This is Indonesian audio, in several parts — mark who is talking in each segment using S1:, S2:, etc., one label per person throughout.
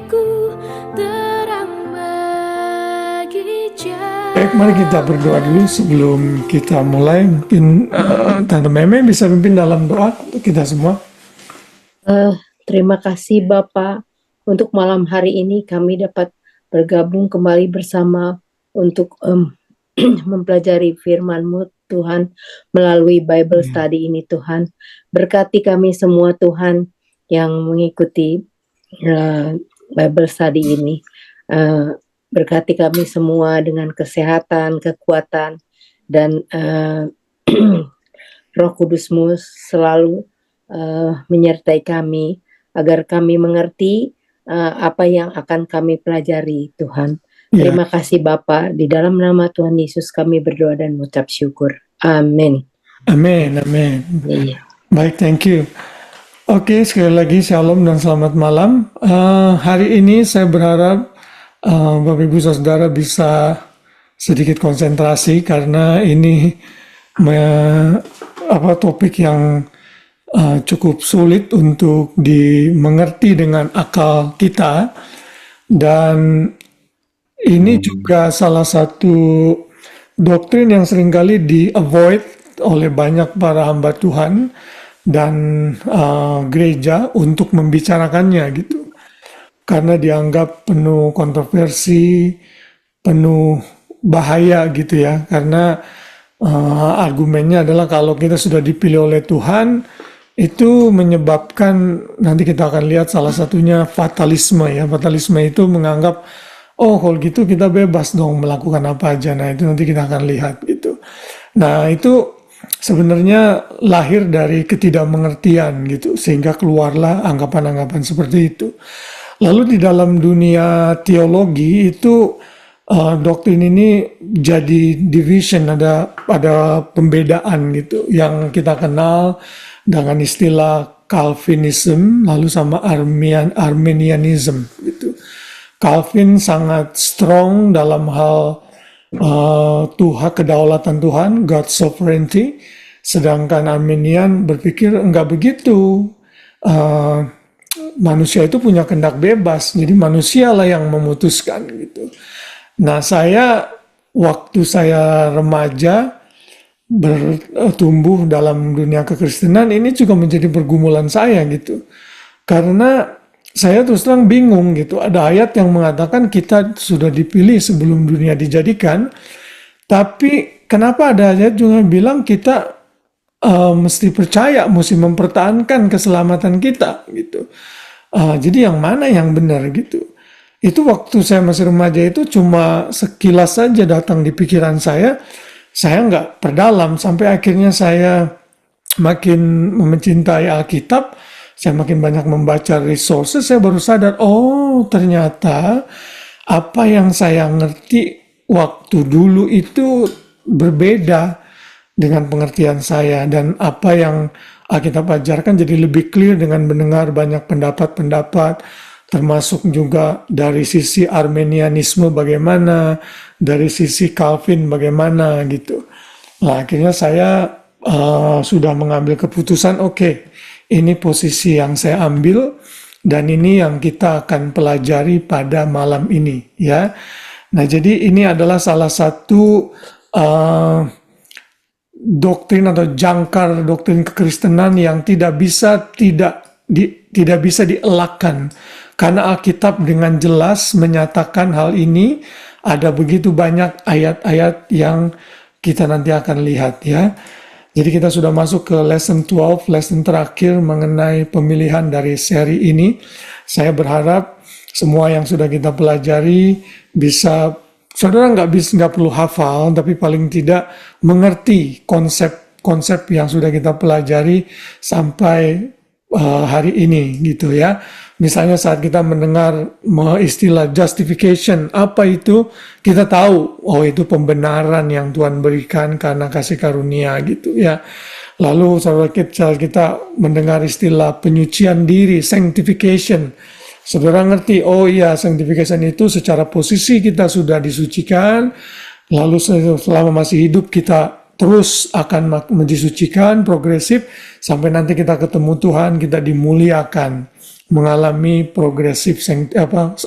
S1: hatiku terang bagi
S2: Baik, mari kita berdoa dulu sebelum kita mulai. Mungkin Tante Meme bisa pimpin dalam doa untuk kita semua.
S3: Terima kasih Bapak, untuk malam hari ini kami dapat bergabung kembali bersama untuk mempelajari firman-Mu Tuhan melalui Bible Study ini Tuhan. Berkati kami semua Tuhan yang mengikuti Bible Study ini. Berkati kami semua dengan kesehatan, kekuatan, dan Roh Kudus-Mu selalu menyertai kami, agar kami mengerti apa yang akan kami pelajari Tuhan.
S2: Ya.
S3: Terima kasih Bapa, di dalam nama Tuhan Yesus kami berdoa dan mengucap syukur. Amin.
S2: Amin, amin.
S3: Iya.
S2: Baik, thank you. Oke, sekali lagi shalom dan selamat malam. Hari ini saya berharap Bapak Ibu Saudara bisa sedikit konsentrasi karena ini topik yang cukup sulit untuk dimengerti dengan akal kita, dan ini juga salah satu doktrin yang seringkali di-avoid oleh banyak para hamba Tuhan dan gereja untuk membicarakannya gitu. Karena dianggap penuh kontroversi, penuh bahaya gitu ya. Karena argumennya adalah kalau kita sudah dipilih oleh Tuhan, itu menyebabkan, nanti kita akan lihat salah satunya fatalisme ya. Fatalisme itu menganggap, oh kalau gitu kita bebas dong melakukan apa aja. Nah itu nanti kita akan lihat gitu. Nah itu sebenarnya lahir dari ketidakmengertian gitu, sehingga keluarlah anggapan-anggapan seperti itu. Lalu di dalam dunia teologi itu doktrin ini jadi division, ada pembedaan gitu yang kita kenal dengan istilah Calvinism, lalu sama Arminianism gitu. Calvin sangat strong dalam hal Tuhan, kedaulatan Tuhan, God's sovereignty, sedangkan Arminian berpikir enggak begitu. Manusia itu punya kehendak bebas, jadi manusialah yang memutuskan gitu. Nah, waktu saya remaja bertumbuh dalam dunia kekristenan, ini juga menjadi pergumulan saya gitu. Karena saya terus terang bingung gitu. Ada ayat yang mengatakan kita sudah dipilih sebelum dunia dijadikan, tapi kenapa ada ayat juga bilang kita mesti percaya, mesti mempertahankan keselamatan kita gitu. Jadi yang mana yang benar gitu. Itu waktu saya masih remaja itu cuma sekilas saja datang di pikiran saya nggak perdalam, sampai akhirnya saya makin mencintai Alkitab, saya makin banyak membaca resources, saya baru sadar, oh ternyata apa yang saya ngerti waktu dulu itu berbeda dengan pengertian saya, dan apa yang Alkitab ajarkan jadi lebih clear dengan mendengar banyak pendapat-pendapat, termasuk juga dari sisi Arminianisme bagaimana, dari sisi Calvin bagaimana gitu. Nah, akhirnya saya sudah mengambil keputusan, oke, ini posisi yang saya ambil dan ini yang kita akan pelajari pada malam ini ya. Nah, jadi ini adalah salah satu doktrin atau jangkar doktrin kekristenan yang tidak bisa dielakkan, karena Alkitab dengan jelas menyatakan hal ini. Ada begitu banyak ayat-ayat yang kita nanti akan lihat ya. Jadi kita sudah masuk ke lesson 12, lesson terakhir mengenai pemilihan dari seri ini. Saya berharap semua yang sudah kita pelajari bisa, saudara nggak perlu hafal, tapi paling tidak mengerti konsep yang sudah kita pelajari sampai hari ini gitu ya. Misalnya saat kita mendengar istilah justification, apa itu? Kita tahu, oh itu pembenaran yang Tuhan berikan karena kasih karunia gitu ya. Lalu saat kita mendengar istilah penyucian diri, sanctification, saudara ngerti, oh iya sanctification itu secara posisi kita sudah disucikan, lalu selama masih hidup kita terus akan disucikan, progresif, sampai nanti kita ketemu Tuhan, kita dimuliakan. mengalami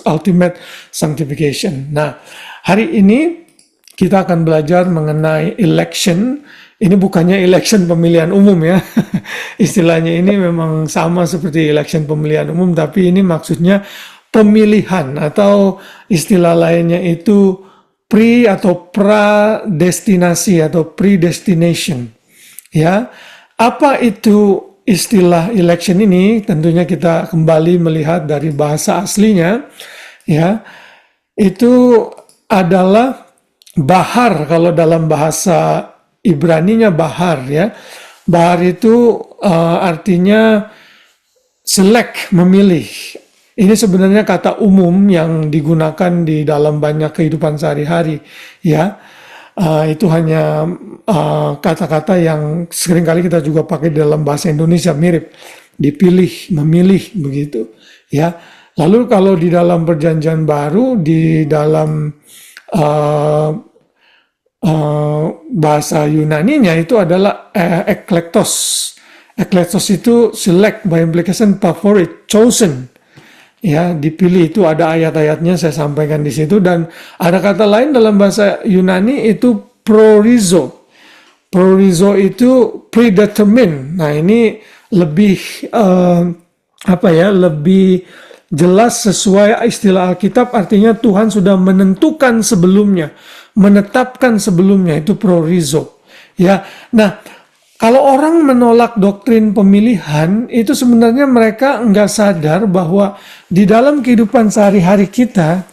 S2: ultimate sanctification. Nah, hari ini kita akan belajar mengenai election. Ini bukannya election pemilihan umum ya. Istilahnya ini memang sama seperti election pemilihan umum, tapi ini maksudnya pemilihan, atau istilah lainnya itu pra-destinasi atau predestination. Ya, apa itu istilah election ini? Tentunya kita kembali melihat dari bahasa aslinya. Ya, itu adalah bahar, kalau dalam bahasa Ibraninya bahar ya. Bahar itu artinya select, memilih. Ini sebenarnya kata umum yang digunakan di dalam banyak kehidupan sehari-hari ya. Itu hanya kata-kata yang seringkali kita juga pakai dalam bahasa Indonesia, mirip, dipilih, memilih begitu ya. Lalu kalau di dalam perjanjian baru, di dalam bahasa Yunaninya itu adalah eklektos. Eklektos itu select, by implication favorite, chosen. Ya, dipilih. Itu ada ayat-ayatnya, saya sampaikan di situ. Dan ada kata lain dalam bahasa Yunani itu prorizo. Prorizo itu predetermined. Nah, ini lebih lebih jelas sesuai istilah Alkitab, artinya Tuhan sudah menentukan sebelumnya, menetapkan sebelumnya, itu prorizo. Ya, nah kalau orang menolak doktrin pemilihan, itu sebenarnya mereka nggak sadar bahwa di dalam kehidupan sehari-hari kita,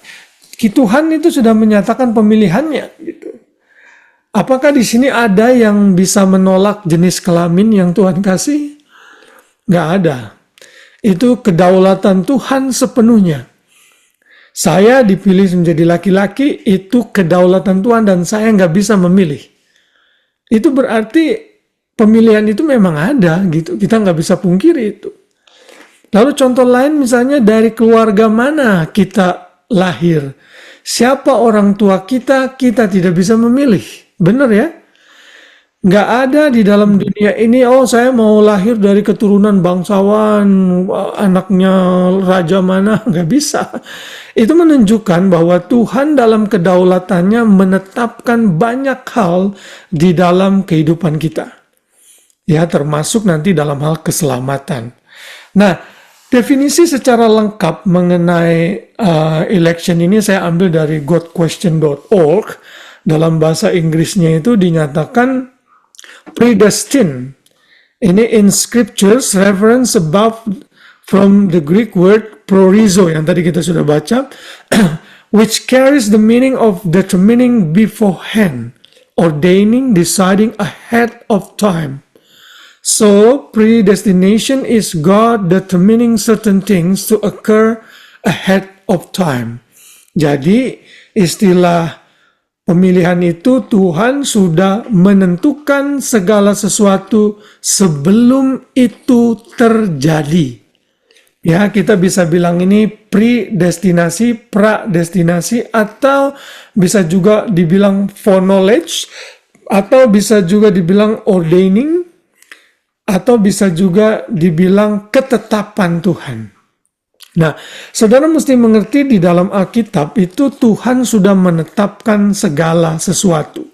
S2: Tuhan itu sudah menyatakan pemilihannya. Gitu. Apakah di sini ada yang bisa menolak jenis kelamin yang Tuhan kasih? Nggak ada. Itu kedaulatan Tuhan sepenuhnya. Saya dipilih menjadi laki-laki, itu kedaulatan Tuhan dan saya nggak bisa memilih. Itu berarti pemilihan itu memang ada gitu. Kita nggak bisa pungkiri itu. Lalu contoh lain misalnya dari keluarga mana kita lahir. Siapa orang tua kita, kita tidak bisa memilih. Benar ya? Nggak ada di dalam dunia ini, oh saya mau lahir dari keturunan bangsawan, anaknya raja mana, nggak bisa. Itu menunjukkan bahwa Tuhan dalam kedaulatannya menetapkan banyak hal di dalam kehidupan kita. Ya, termasuk nanti dalam hal keselamatan. Nah, definisi secara lengkap mengenai election ini saya ambil dari godquestion.org. Dalam bahasa Inggrisnya itu dinyatakan predestined. Ini in scriptures reference above from the Greek word prorizo yang tadi kita sudah baca, which carries the meaning of determining beforehand, ordaining, deciding ahead of time. So predestination is God determining certain things to occur ahead of time. Jadi istilah pemilihan itu Tuhan sudah menentukan segala sesuatu sebelum itu terjadi. Ya, kita bisa bilang ini predestinasi, pradestinasi, atau bisa juga dibilang foreknowledge, atau bisa juga dibilang ordaining, atau bisa juga dibilang ketetapan Tuhan. Nah, saudara mesti mengerti di dalam Alkitab itu Tuhan sudah menetapkan segala sesuatu.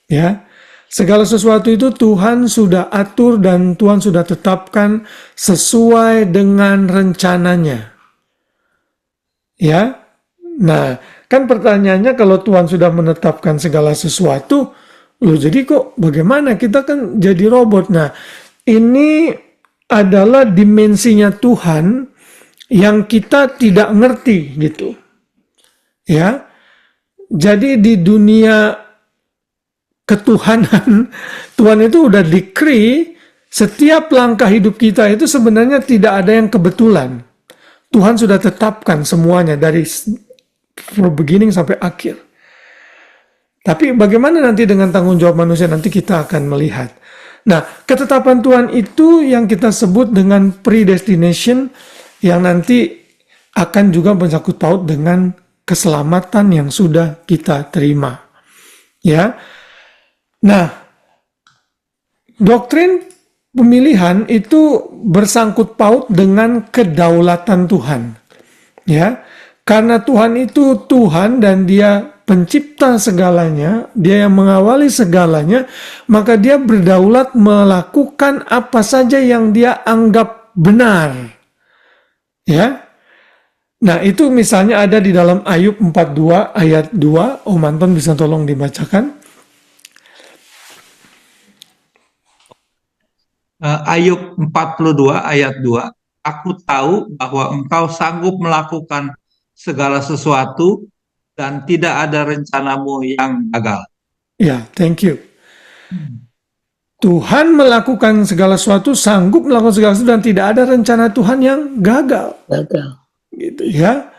S2: Ya, segala sesuatu itu Tuhan sudah atur dan Tuhan sudah tetapkan sesuai dengan rencananya. Ya, nah kan pertanyaannya kalau Tuhan sudah menetapkan segala sesuatu, loh jadi kok bagaimana kita kan jadi robot? Nah, ini adalah dimensinya Tuhan yang kita tidak ngerti gitu. Ya. Jadi di dunia ketuhanan, Tuhan itu udah decree setiap langkah hidup kita itu sebenarnya tidak ada yang kebetulan. Tuhan sudah tetapkan semuanya dari from beginning sampai akhir. Tapi bagaimana nanti dengan tanggung jawab manusia, nanti kita akan melihat. Nah, ketetapan Tuhan itu yang kita sebut dengan predestination, yang nanti akan juga bersangkut paut dengan keselamatan yang sudah kita terima. Ya. Nah, doktrin pemilihan itu bersangkut paut dengan kedaulatan Tuhan. Ya, karena Tuhan itu Tuhan dan Dia pencipta segalanya, Dia yang mengawali segalanya, maka Dia berdaulat melakukan apa saja yang Dia anggap benar. Ya. Nah, itu misalnya ada di dalam Ayub 42 ayat 2. Om Anton bisa tolong dibacakan?
S4: Ayub 42 ayat 2, aku tahu bahwa engkau sanggup melakukan segala sesuatu dan tidak ada rencanamu yang gagal.
S2: Ya, thank you. Tuhan melakukan segala sesuatu, sanggup melakukan segala sesuatu, dan tidak ada rencana Tuhan yang gagal.
S3: Gagal.
S2: Gitu ya.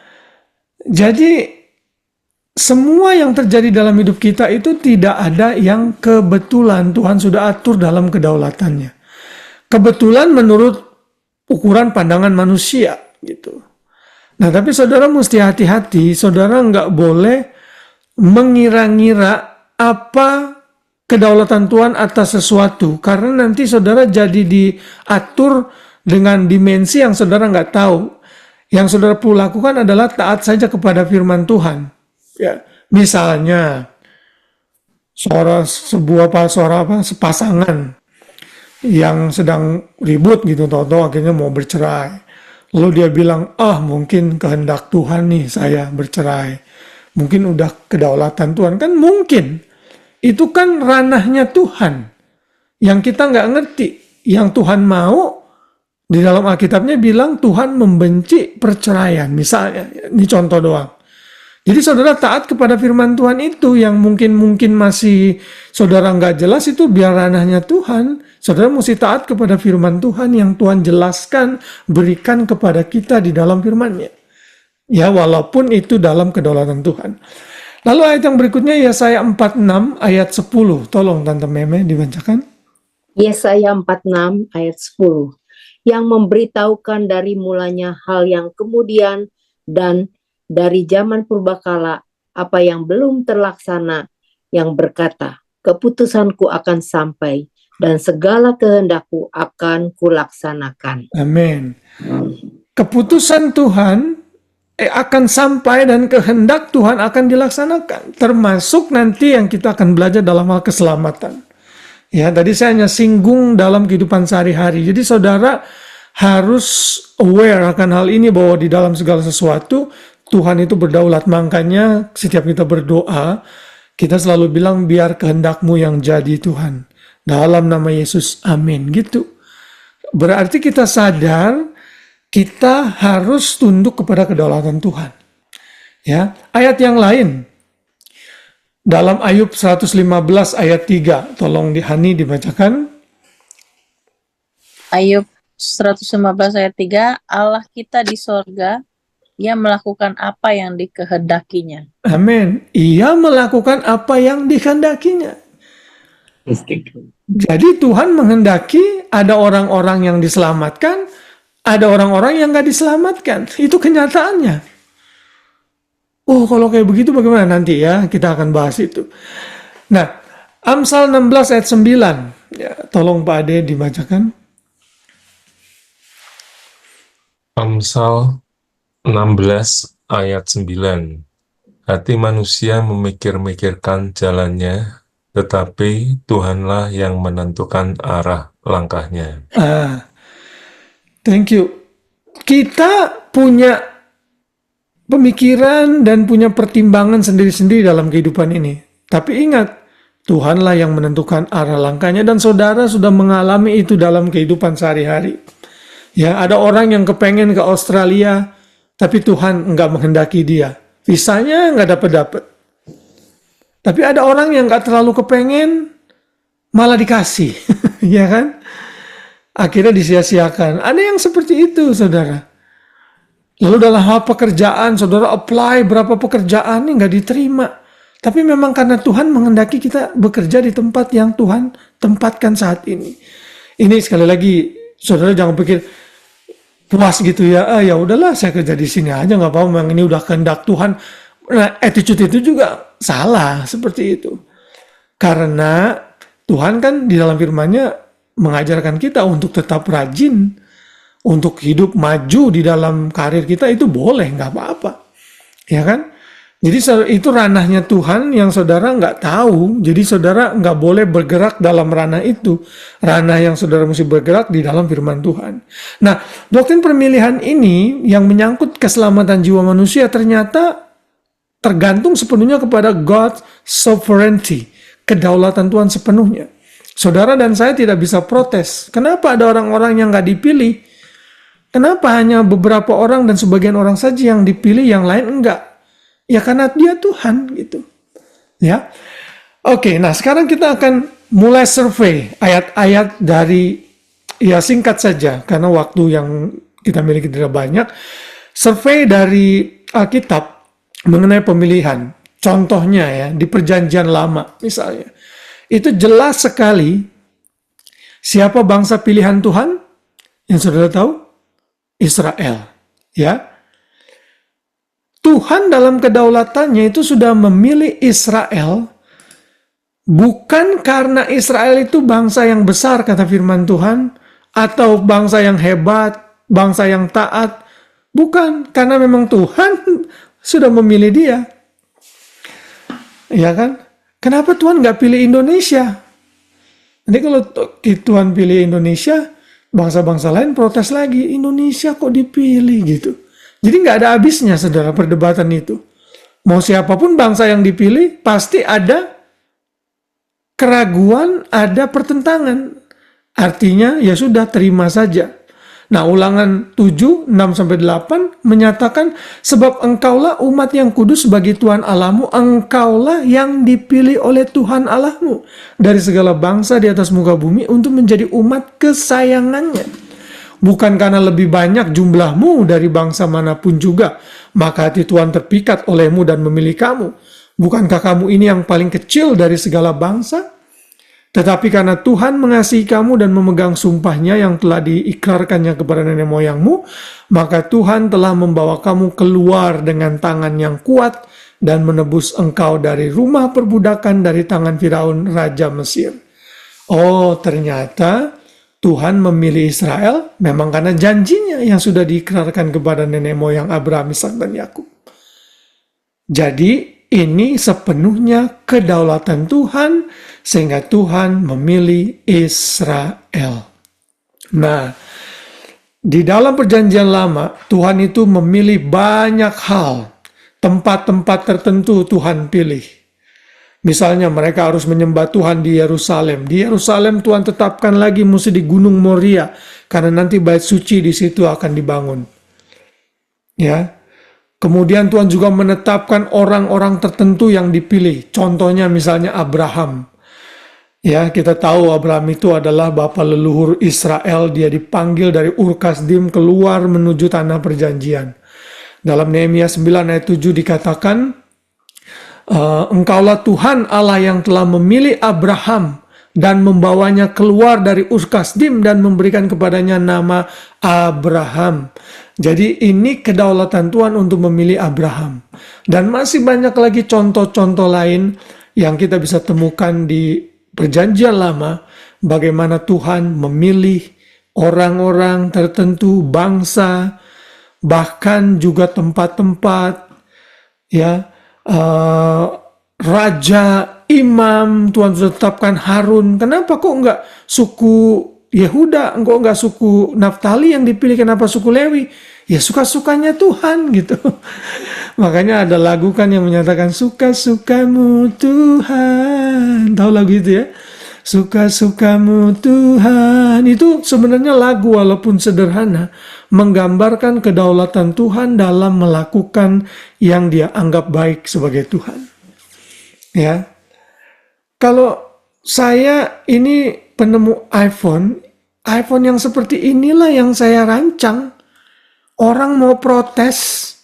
S2: Jadi semua yang terjadi dalam hidup kita itu tidak ada yang kebetulan. Tuhan sudah atur dalam kedaulatannya. Kebetulan menurut ukuran pandangan manusia gitu. Nah, tapi saudara mesti hati-hati. Saudara nggak boleh mengira-ngira apa kedaulatan Tuhan atas sesuatu, karena nanti saudara jadi diatur dengan dimensi yang saudara nggak tahu. Yang saudara perlu lakukan adalah taat saja kepada firman Tuhan. Ya, misalnya sepasangan yang sedang ribut gitu, tahu-tahu akhirnya mau bercerai. Lalu dia bilang, mungkin kehendak Tuhan nih saya bercerai. Mungkin udah kedaulatan Tuhan. Kan mungkin. Itu kan ranahnya Tuhan. Yang kita nggak ngerti. Yang Tuhan mau, di dalam Alkitabnya bilang Tuhan membenci perceraian. Misalnya, ini contoh doang. Jadi saudara taat kepada firman Tuhan itu, yang mungkin masih saudara nggak jelas, itu biar ranahnya Tuhan. Saudara mesti taat kepada firman Tuhan yang Tuhan jelaskan, berikan kepada kita di dalam firman-Nya. Ya, walaupun itu dalam kedaulatan Tuhan. Lalu ayat yang berikutnya, Yesaya 46 ayat 10. Tolong Tante Meme dibacakan.
S3: Yesaya 46 ayat 10. Yang memberitahukan dari mulanya hal yang kemudian dan dari zaman purbakala apa yang belum terlaksana, yang berkata, keputusanku akan sampai dan segala kehendakku akan kulaksanakan.
S2: Amin. Keputusan Tuhan akan sampai dan kehendak Tuhan akan dilaksanakan. Termasuk nanti yang kita akan belajar dalam hal keselamatan. Ya, tadi saya hanya singgung dalam kehidupan sehari-hari. Jadi saudara harus aware akan hal ini, bahwa di dalam segala sesuatu Tuhan itu berdaulat. Makanya setiap kita berdoa, kita selalu bilang, biar kehendakmu yang jadi Tuhan. Dalam nama Yesus, amin. Gitu. Berarti kita sadar, kita harus tunduk kepada kedaulatan Tuhan. Ya, ayat yang lain. Dalam Ayub 115 ayat 3. Tolong Hani dibacakan.
S5: Ayub 115 ayat 3, Allah kita di sorga, Ia melakukan apa yang dikehendakinya.
S2: Amin. Ia melakukan apa yang dikehendakinya. Jadi Tuhan menghendaki ada orang-orang yang diselamatkan, ada orang-orang yang gak diselamatkan. Itu kenyataannya. Kalau kayak begitu bagaimana nanti ya? Kita akan bahas itu. Nah, Amsal 16 ayat 9. Ya, tolong Pak Ade dibacakan.
S6: Amsal 16 ayat 9. Hati manusia memikir-mikirkan jalannya, tetapi Tuhanlah yang menentukan arah langkahnya.
S2: Thank you. Kita punya pemikiran dan punya pertimbangan sendiri-sendiri dalam kehidupan ini. Tapi ingat, Tuhanlah yang menentukan arah langkahnya, dan saudara sudah mengalami itu dalam kehidupan sehari-hari. Ya, ada orang yang kepengen ke Australia, tapi Tuhan enggak menghendaki dia. Visanya enggak dapat-dapat. Tapi ada orang yang enggak terlalu kepengen, malah dikasih. Ya kan? Akhirnya disia-siakan. Ada yang seperti itu, saudara. Lalu dalam hal pekerjaan, saudara apply berapa pekerjaan ini enggak diterima. Tapi memang karena Tuhan menghendaki kita bekerja di tempat yang Tuhan tempatkan saat ini. Ini sekali lagi, saudara jangan pikir puas gitu ya, ya udahlah saya kerja di sini aja, nggak apa-apa, memang ini udah kehendak Tuhan. Nah, attitude itu juga salah seperti itu. Karena Tuhan kan di dalam firman-Nya mengajarkan kita untuk tetap rajin, untuk hidup maju di dalam karir kita, itu boleh, nggak apa-apa. Ya kan? Jadi itu ranahnya Tuhan yang saudara nggak tahu. Jadi saudara nggak boleh bergerak dalam ranah itu. Ranah yang saudara mesti bergerak di dalam firman Tuhan. Nah, doktrin pemilihan ini yang menyangkut keselamatan jiwa manusia ternyata tergantung sepenuhnya kepada God's sovereignty, kedaulatan Tuhan sepenuhnya. Saudara dan saya tidak bisa protes. Kenapa ada orang-orang yang nggak dipilih? Kenapa hanya beberapa orang dan sebagian orang saja yang dipilih, yang lain enggak? Ya karena dia Tuhan gitu. Ya. Oke, nah sekarang kita akan mulai survei ayat-ayat dari, ya singkat saja karena waktu yang kita miliki tidak banyak. Survei dari Alkitab mengenai pemilihan. Contohnya ya, di Perjanjian Lama misalnya. Itu jelas sekali siapa bangsa pilihan Tuhan yang saudara tahu? Israel. Ya. Tuhan dalam kedaulatannya itu sudah memilih Israel bukan karena Israel itu bangsa yang besar kata firman Tuhan, atau bangsa yang hebat, bangsa yang taat. Bukan, karena memang Tuhan sudah memilih dia. Ya kan? Kenapa Tuhan nggak pilih Indonesia? Nanti kalau Tuhan pilih Indonesia, bangsa-bangsa lain protes lagi, Indonesia kok dipilih gitu. Jadi nggak ada habisnya saudara perdebatan itu. Mau siapapun bangsa yang dipilih, pasti ada keraguan, ada pertentangan. Artinya ya sudah terima saja. Nah, Ulangan 7, 6-8 menyatakan, sebab engkaulah umat yang kudus bagi Tuhan Allahmu, engkaulah yang dipilih oleh Tuhan Allahmu dari segala bangsa di atas muka bumi untuk menjadi umat kesayangannya. Bukan karena lebih banyak jumlahmu dari bangsa manapun juga, maka hati Tuhan terpikat olehmu dan memilih kamu. Bukankah kamu ini yang paling kecil dari segala bangsa? Tetapi karena Tuhan mengasihi kamu dan memegang sumpahnya yang telah diikrarkannya kepada nenek moyangmu, maka Tuhan telah membawa kamu keluar dengan tangan yang kuat dan menebus engkau dari rumah perbudakan, dari tangan Firaun, Raja Mesir. Oh, ternyata Tuhan memilih Israel memang karena janjinya yang sudah diikrarkan kepada nenek moyang Abraham, Ishak, dan Yakub. Jadi, ini sepenuhnya kedaulatan Tuhan, sehingga Tuhan memilih Israel. Nah, di dalam Perjanjian Lama, Tuhan itu memilih banyak hal, tempat-tempat tertentu Tuhan pilih. Misalnya mereka harus menyembah Tuhan di Yerusalem. Di Yerusalem Tuhan tetapkan lagi mesti di Gunung Moria, karena nanti bait suci di situ akan dibangun. Ya. Kemudian Tuhan juga menetapkan orang-orang tertentu yang dipilih. Contohnya misalnya Abraham. Ya, kita tahu Abraham itu adalah bapa leluhur Israel. Dia dipanggil dari Ur Kasdim keluar menuju tanah perjanjian. Dalam Nehemia 9 ayat 7 dikatakan, engkaulah Tuhan Allah yang telah memilih Abraham dan membawanya keluar dari Ur Kasdim dan memberikan kepadanya nama Abraham. Jadi ini kedaulatan Tuhan untuk memilih Abraham. Dan masih banyak lagi contoh-contoh lain yang kita bisa temukan di Perjanjian Lama, bagaimana Tuhan memilih orang-orang tertentu, bangsa, bahkan juga tempat-tempat, ya, raja, imam. Tuhan sudah tetapkan Harun. Kenapa kok enggak suku Yehuda, kok enggak suku Naftali yang dipilih, kenapa suku Lewi? Ya suka-sukanya Tuhan gitu. Makanya ada lagu kan yang menyatakan suka-sukamu Tuhan. Tahu lagu itu ya? Suka-sukamu Tuhan. Itu sebenarnya lagu walaupun sederhana, menggambarkan kedaulatan Tuhan dalam melakukan yang dia anggap baik sebagai Tuhan. Ya. Kalau saya ini penemu iPhone yang seperti inilah yang saya rancang. Orang mau protes,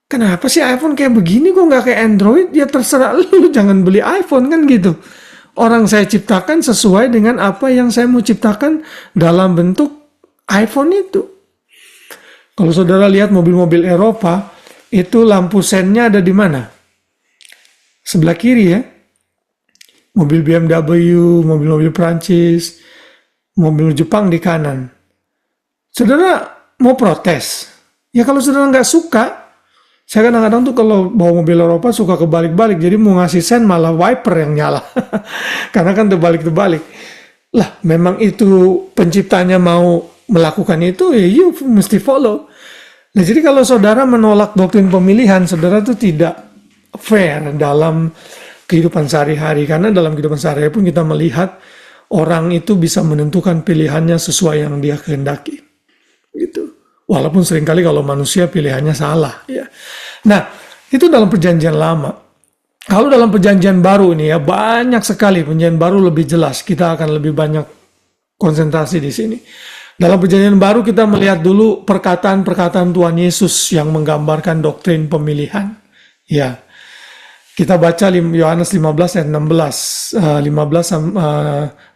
S2: kenapa sih iPhone kayak begini kok nggak kayak Android? Ya terserah lu, jangan beli iPhone kan gitu. Orang saya ciptakan sesuai dengan apa yang saya mau ciptakan dalam bentuk iPhone itu. Kalau saudara lihat mobil-mobil Eropa, itu lampu sennya ada di mana? Sebelah kiri ya. Mobil BMW, mobil-mobil Prancis, mobil Jepang di kanan. Saudara mau protes? Ya kalau saudara nggak suka, saya kadang-kadang tuh kalau bawa mobil Eropa suka kebalik-balik, jadi mau ngasih sen malah wiper yang nyala, karena kan terbalik-terbalik. Lah, memang itu penciptanya mau melakukan itu, ya you mesti follow. Nah, jadi kalau saudara menolak doktrin pemilihan, saudara tuh tidak fair dalam kehidupan sehari-hari, karena dalam kehidupan sehari-hari pun kita melihat orang itu bisa menentukan pilihannya sesuai yang dia kehendaki. Gitu. Walaupun seringkali kalau manusia pilihannya salah, ya. Nah, itu dalam perjanjian lama. Kalau dalam perjanjian baru ini ya banyak sekali, perjanjian baru lebih jelas. Kita akan lebih banyak konsentrasi di sini. Dalam perjanjian baru kita melihat dulu perkataan-perkataan Tuhan Yesus yang menggambarkan doktrin pemilihan. Ya. Kita baca Yohanes 15 ayat 16,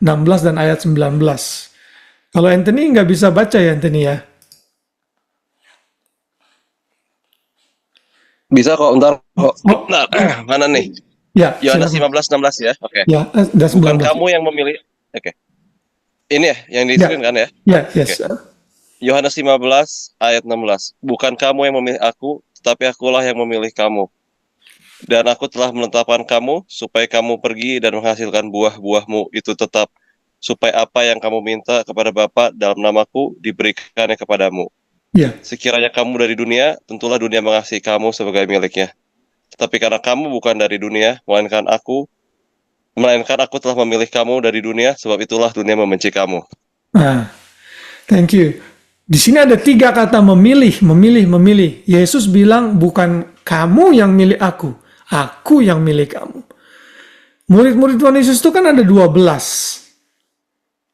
S2: 16 dan ayat 19. Kalau Anthony nggak bisa baca ya Anthony ya?
S7: Bisa kok, ntar kok.
S2: Oh,
S7: Nah, mana nih?
S2: ya,
S7: Yohanes
S2: silakan.
S7: 15:16 ya. Oke.
S2: Ya, dan
S7: Bukan
S2: 19.
S7: kamu yang memilih. Oke. Ini ya yang di
S2: Ya,
S7: screen kan ya?
S2: ya, yes.
S7: Yohanes 15 ayat 16. Bukan kamu yang memilih aku, tetapi akulah yang memilih kamu. Dan aku telah menetapkan kamu supaya kamu pergi dan menghasilkan buah-buahmu itu tetap, supaya apa yang kamu minta kepada Bapa dalam namaku diberikannya kepadamu.
S2: Ya,
S7: Sekiranya kamu dari dunia, tentulah dunia mengasihi kamu sebagai miliknya. Tetapi karena kamu bukan dari dunia, melainkan aku telah memilih kamu dari dunia, sebab itulah dunia membenci kamu.
S2: nah, thank you. Di sini ada 3 kata memilih, memilih, memilih. Yesus bilang bukan kamu yang milih aku yang milih kamu. Murid-murid Tuhan Yesus itu kan ada 12.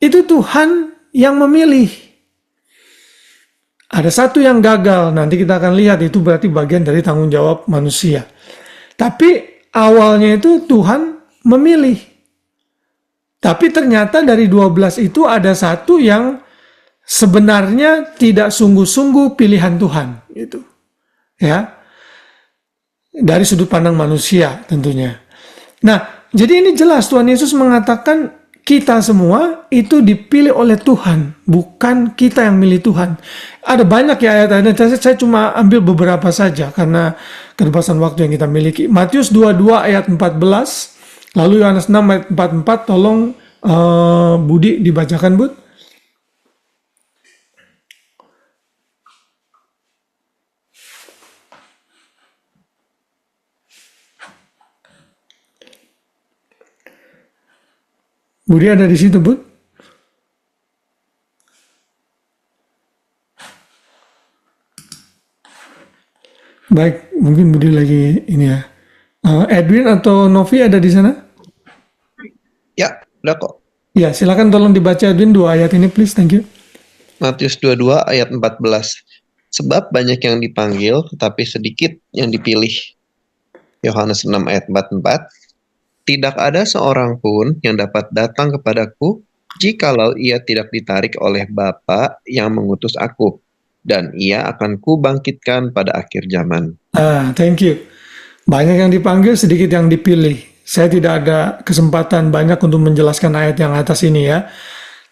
S2: Itu Tuhan yang memilih. Ada satu yang gagal, nanti kita akan lihat itu berarti bagian dari tanggung jawab manusia. Tapi awalnya itu Tuhan memilih. Tapi ternyata dari 12 itu ada satu yang sebenarnya tidak sungguh-sungguh pilihan Tuhan. Gitu. Ya. Dari sudut pandang manusia tentunya. Nah, jadi ini jelas Tuhan Yesus mengatakan kita semua itu dipilih oleh Tuhan, bukan kita yang milih Tuhan. Ada banyak ya ayat-ayatnya, saya cuma ambil beberapa saja karena keterbatasan waktu yang kita miliki. Matius 22 ayat 14, lalu Yohanes 6 ayat 44, tolong Budi dibacakan, Bud. Budi ada di situ, Bud? Baik, mungkin Budi lagi ini ya. Edwin atau Novi ada di sana?
S8: Ya, udah kok.
S2: Ya, silakan tolong dibaca Edwin 2 ayat ini, please. Thank you.
S8: Matius 22 ayat 14. Sebab banyak yang dipanggil, tetapi sedikit yang dipilih. Yohanes 6 ayat 44. Tidak ada seorang pun yang dapat datang kepadaku, jikalau ia tidak ditarik oleh Bapa yang mengutus aku, dan ia akan kubangkitkan pada akhir zaman.
S2: Thank you. Banyak yang dipanggil, sedikit yang dipilih. Saya tidak ada kesempatan banyak untuk menjelaskan ayat yang atas ini ya.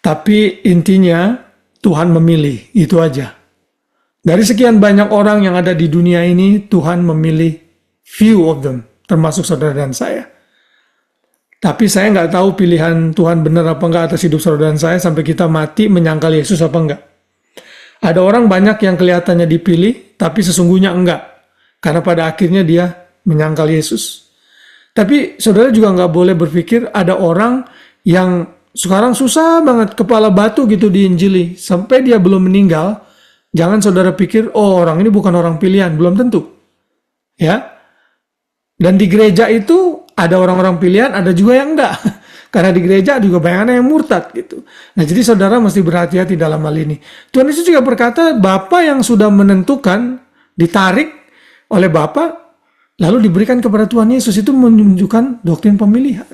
S2: Tapi intinya Tuhan memilih, itu aja. Dari sekian banyak orang yang ada di dunia ini, Tuhan memilih few of them, termasuk saudara dan saya. Tapi saya nggak tahu pilihan Tuhan benar apa enggak atas hidup saudara dan saya sampai kita mati menyangkal Yesus apa enggak. Ada orang banyak yang kelihatannya dipilih, tapi sesungguhnya enggak. Karena pada akhirnya dia menyangkal Yesus. Tapi saudara juga nggak boleh berpikir ada orang yang sekarang susah banget kepala batu gitu diinjili. Sampai dia belum meninggal, jangan saudara pikir, oh orang ini bukan orang pilihan. Belum tentu. Ya. Dan di gereja itu ada orang-orang pilihan, ada juga yang enggak. Karena di gereja juga banyak yang murtad gitu. Nah, jadi saudara mesti berhati-hati dalam hal ini. Tuhan Yesus juga berkata, Bapa yang sudah menentukan, ditarik oleh Bapa, lalu diberikan kepada Tuhan Yesus, itu menunjukkan doktrin pemilihan.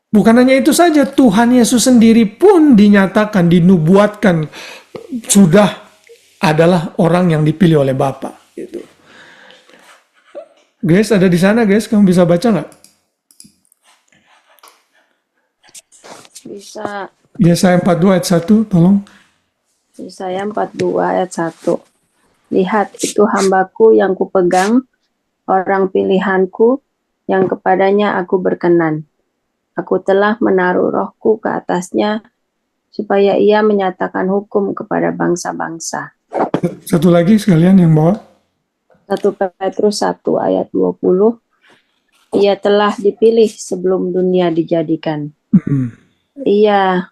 S2: Bukan hanya itu saja, Tuhan Yesus sendiri pun dinyatakan, dinubuatkan, sudah adalah orang yang dipilih oleh Bapa. Gitu. Grace ada di sana, Grace, kamu bisa baca nggak?
S5: Bisa.
S2: Yesaya 42 ayat 1, tolong.
S9: Yesaya 42 ayat 1. Lihat, itu hambaku yang kupegang, orang pilihanku, yang kepadanya aku berkenan. Aku telah menaruh rohku ke atasnya, supaya ia menyatakan hukum kepada bangsa-bangsa.
S2: Satu lagi sekalian yang bawa.
S9: 1 Petrus 1 ayat 20. Ia telah dipilih sebelum dunia dijadikan. Ia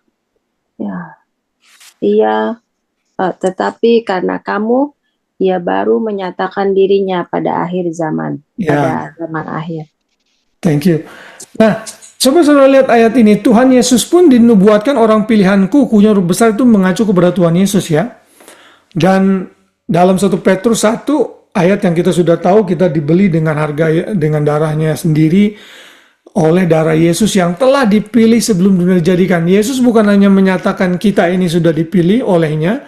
S9: tetapi karena kamu, ia baru menyatakan dirinya pada akhir zaman, pada zaman akhir.
S2: Thank you. Nah, coba saudara lihat ayat ini. Tuhan Yesus pun dinubuatkan orang pilihanku, kunya huruf besar itu mengacu kepada Tuhan Yesus ya. Dan dalam 1 Petrus 1 ayat yang kita sudah tahu, kita dibeli dengan harga, dengan darahnya sendiri, oleh darah Yesus yang telah dipilih sebelum dunia dijadikan. Yesus bukan hanya menyatakan kita ini sudah dipilih olehnya,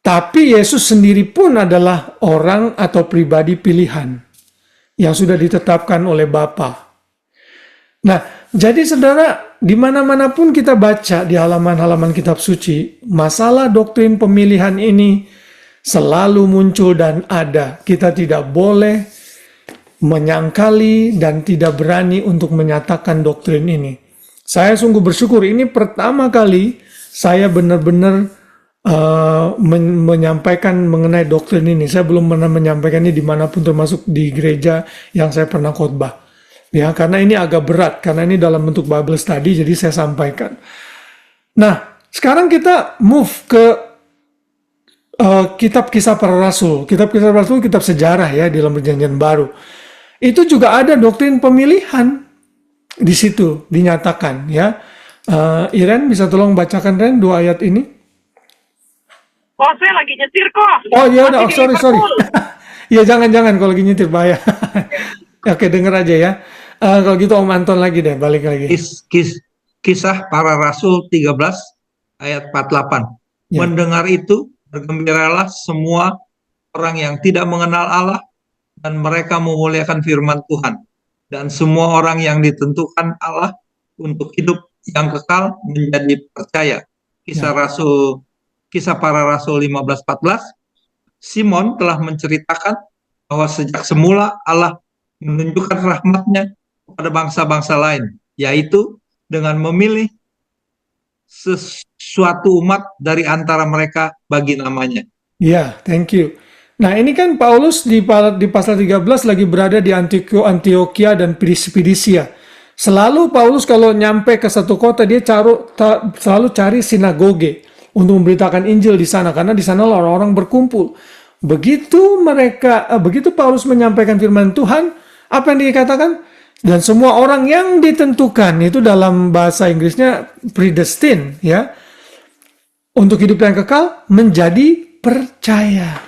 S2: tapi Yesus sendiri pun adalah orang atau pribadi pilihan yang sudah ditetapkan oleh Bapa. Nah, jadi saudara, di mana-mana pun kita baca di halaman-halaman kitab suci, masalah doktrin pemilihan ini selalu muncul dan ada. Kita tidak boleh menyangkali dan tidak berani untuk menyatakan doktrin ini. Saya sungguh bersyukur, ini pertama kali saya benar-benar menyampaikan mengenai doktrin ini. Saya belum pernah menyampaikannya dimanapun, termasuk di gereja yang saya pernah khotbah. Ya, karena ini agak berat, karena ini dalam bentuk Bible study, jadi saya sampaikan. Nah, sekarang kita move ke kitab Kisah Para Rasul. Kitab Kisah Para Rasul, kitab sejarah ya, di dalam Perjanjian Baru. Itu juga ada doktrin pemilihan di situ dinyatakan ya. Iren bisa tolong bacakan Ren 2 ayat ini?
S10: Oh, saya lagi nyetir kok.
S2: Oh iya, sorry. Ya jangan kalau lagi nyetir bahaya. Oke, denger aja ya. Kalau gitu Om Anton lagi deh, balik lagi.
S4: Kisah Para Rasul 13 ayat 48.
S2: Ya.
S4: Mendengar itu, bergembiralah semua orang yang tidak mengenal Allah, dan mereka memuliakan firman Tuhan. Dan semua orang yang ditentukan Allah untuk hidup yang kekal menjadi percaya. Kisah Para Rasul 15:14. Simon telah menceritakan bahwa sejak semula Allah menunjukkan rahmat-Nya kepada bangsa-bangsa lain, yaitu dengan memilih sesuatu umat dari antara mereka bagi namanya.
S2: Ya, thank you. Nah, ini kan Paulus di pasal 13 lagi berada di Antioquia dan Pisidia. Selalu Paulus kalau nyampe ke satu kota, dia selalu cari sinagoge untuk memberitakan Injil di sana, karena di sana orang-orang berkumpul. Begitu Paulus menyampaikan firman Tuhan, apa yang dikatakan? Dan semua orang yang ditentukan, itu dalam bahasa Inggrisnya predestined ya, untuk hidup yang kekal menjadi percaya.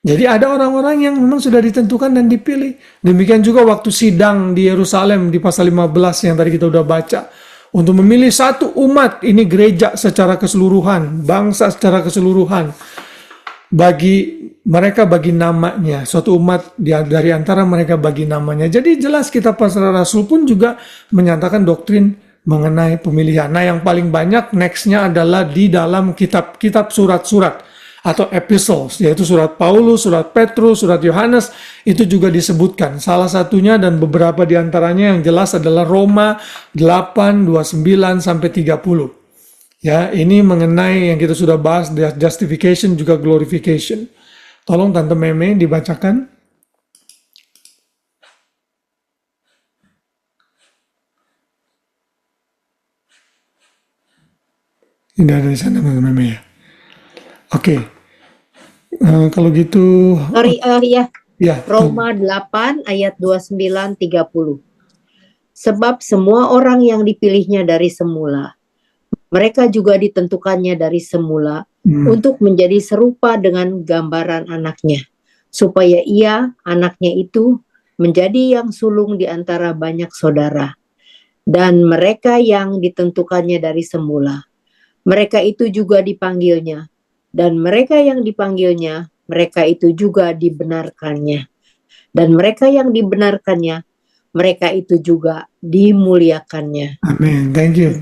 S2: Jadi ada orang-orang yang memang sudah ditentukan dan dipilih. Demikian juga waktu sidang di Yerusalem di pasal 15 yang tadi kita udah baca. Untuk memilih satu umat, ini gereja secara keseluruhan, bangsa secara keseluruhan. Bagi mereka bagi namanya, suatu umat dari antara mereka bagi namanya. Jadi jelas kitab Para Rasul pun juga menyatakan doktrin mengenai pemilihan. Nah, yang paling banyak nextnya adalah di dalam kitab surat-surat atau epistles, yaitu surat Paulus, surat Petrus, surat Yohanes, itu juga disebutkan. Salah satunya dan beberapa di antaranya yang jelas adalah Roma 8, 29 sampai 30. Ya, ini mengenai yang kita sudah bahas, justification juga glorification. Tolong Tante Meme dibacakan. Tidak ada di sana Tante Meme ya. Oke. Kalau gitu
S3: Roma 8 ayat 29-30. Sebab semua orang yang dipilihnya dari semula, mereka juga ditentukannya dari semula untuk menjadi serupa dengan gambaran anaknya, supaya ia, anaknya itu, menjadi yang sulung di antara banyak saudara. Dan mereka yang ditentukannya dari semula, mereka itu juga dipanggilnya. Dan mereka yang dipanggilnya, mereka itu juga dibenarkannya. Dan mereka yang dibenarkannya, mereka itu juga dimuliakannya.
S2: Amin. Thank you.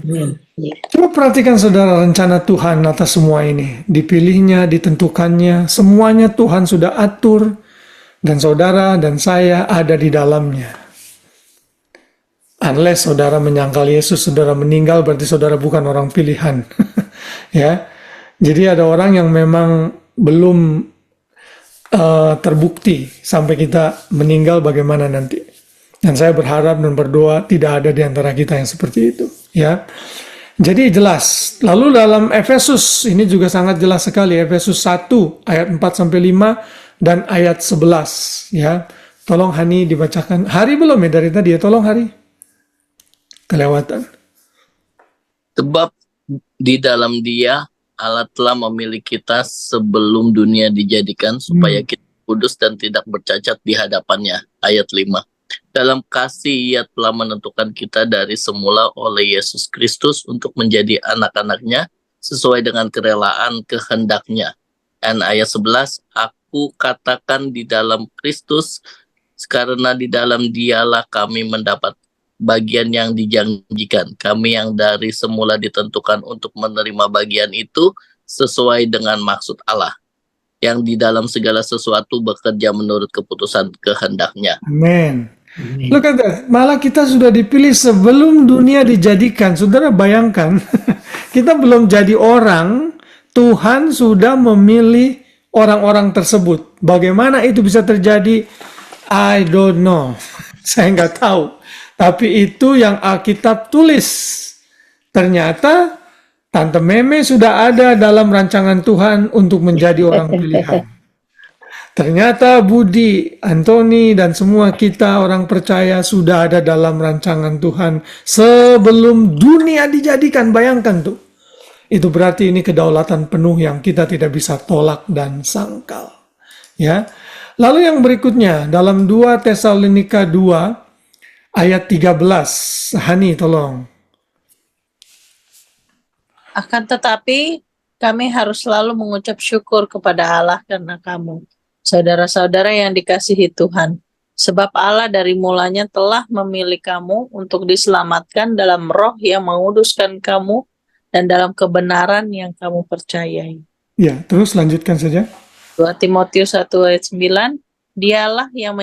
S3: Ya.
S2: Coba perhatikan saudara rencana Tuhan atas semua ini. Dipilihnya, ditentukannya, semuanya Tuhan sudah atur. Dan saudara dan saya ada di dalamnya. Unless saudara menyangkal Yesus, saudara meninggal, berarti saudara bukan orang pilihan. Ya, jadi ada orang yang memang belum terbukti sampai kita meninggal bagaimana nanti. Dan saya berharap dan berdoa tidak ada di antara kita yang seperti itu. Ya, jadi jelas. Lalu dalam Efesus ini juga sangat jelas sekali. Efesus 1 ayat 4 sampai 5 dan ayat 11. Ya, tolong Hani dibacakan. Hari belum ya dari tadi ya, tolong Hari. Kelewatan.
S11: Sebab di dalam Dia Allah telah memilih kita sebelum dunia dijadikan supaya kita kudus dan tidak bercacat di hadapannya. Ayat 5. Dalam kasih Ia telah menentukan kita dari semula oleh Yesus Kristus untuk menjadi anak-anaknya sesuai dengan kerelaan kehendaknya. Dan ayat 11, aku katakan di dalam Kristus karena di dalam Dialah kami mendapat bagian yang dijanjikan. Kami yang dari semula ditentukan untuk menerima bagian itu sesuai dengan maksud Allah, yang di dalam segala sesuatu bekerja menurut keputusan kehendaknya.
S2: Amin. Look at that. Malah kita sudah dipilih sebelum dunia dijadikan. Saudara bayangkan, kita belum jadi orang, Tuhan sudah memilih orang-orang tersebut. Bagaimana itu bisa terjadi? I don't know. Saya nggak tahu. Tapi itu yang Alkitab tulis. Ternyata Tante Meme sudah ada dalam rancangan Tuhan untuk menjadi orang pilihan. Ternyata Budi, Antoni, dan semua kita orang percaya sudah ada dalam rancangan Tuhan sebelum dunia dijadikan. Bayangkan tuh. Itu berarti ini kedaulatan penuh yang kita tidak bisa tolak dan sangkal. Ya. Lalu yang berikutnya dalam 2 Tesalonika 2 ayat 13. Hani tolong.
S5: Akan tetapi kami harus selalu mengucap syukur kepada Allah karena kamu, saudara-saudara yang dikasihi Tuhan. Sebab Allah dari mulanya telah memilih kamu untuk diselamatkan dalam roh yang menguduskan kamu dan dalam kebenaran yang kamu percayai.
S2: Ya, terus lanjutkan saja.
S5: 2 Timotius 1 ayat 9, Dialah yang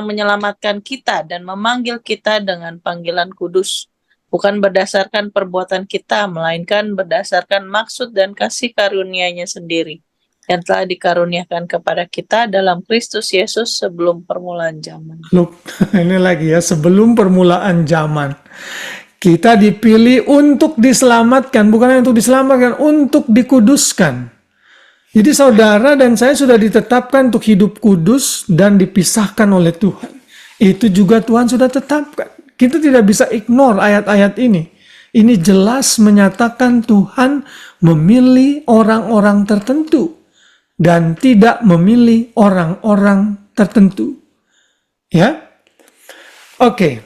S5: menyelamatkan kita dan memanggil kita dengan panggilan kudus, bukan berdasarkan perbuatan kita, melainkan berdasarkan maksud dan kasih karunia-Nya sendiri, yang telah dikaruniakan kepada kita dalam Kristus Yesus sebelum permulaan zaman.
S2: Look, ini lagi ya, sebelum permulaan zaman. Kita dipilih untuk diselamatkan, bukan hanya untuk diselamatkan, untuk dikuduskan. Jadi saudara dan saya sudah ditetapkan untuk hidup kudus dan dipisahkan oleh Tuhan. Itu juga Tuhan sudah tetapkan. Kita tidak bisa ignore ayat-ayat ini. Ini jelas menyatakan Tuhan memilih orang-orang tertentu dan tidak memilih orang-orang tertentu. Ya? Oke.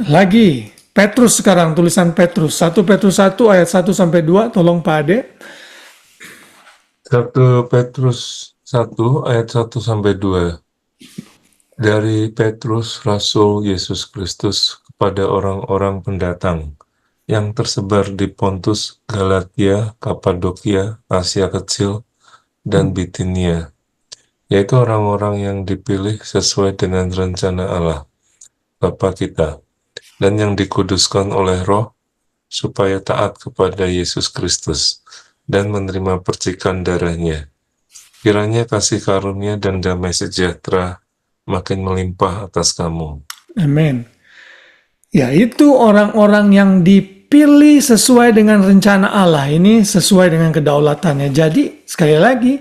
S2: Lagi Petrus sekarang, tulisan Petrus. 1 Petrus 1 ayat 1 sampai 2, tolong Pak Ade.
S6: 1 Petrus 1 ayat 1 sampai 2. Dari Petrus, Rasul Yesus Kristus kepada orang-orang pendatang yang tersebar di Pontus, Galatia, Kapadokia, Asia Kecil, dan Bitinia, yaitu orang-orang yang dipilih sesuai dengan rencana Allah, Bapa kita, dan yang dikuduskan oleh Roh, supaya taat kepada Yesus Kristus, dan menerima percikan darahnya. Kiranya kasih karunia dan damai sejahtera makin melimpah atas kamu.
S2: Amin. Yaitu orang-orang yang dipilih sesuai dengan rencana Allah. Ini sesuai dengan kedaulatannya. Jadi, sekali lagi,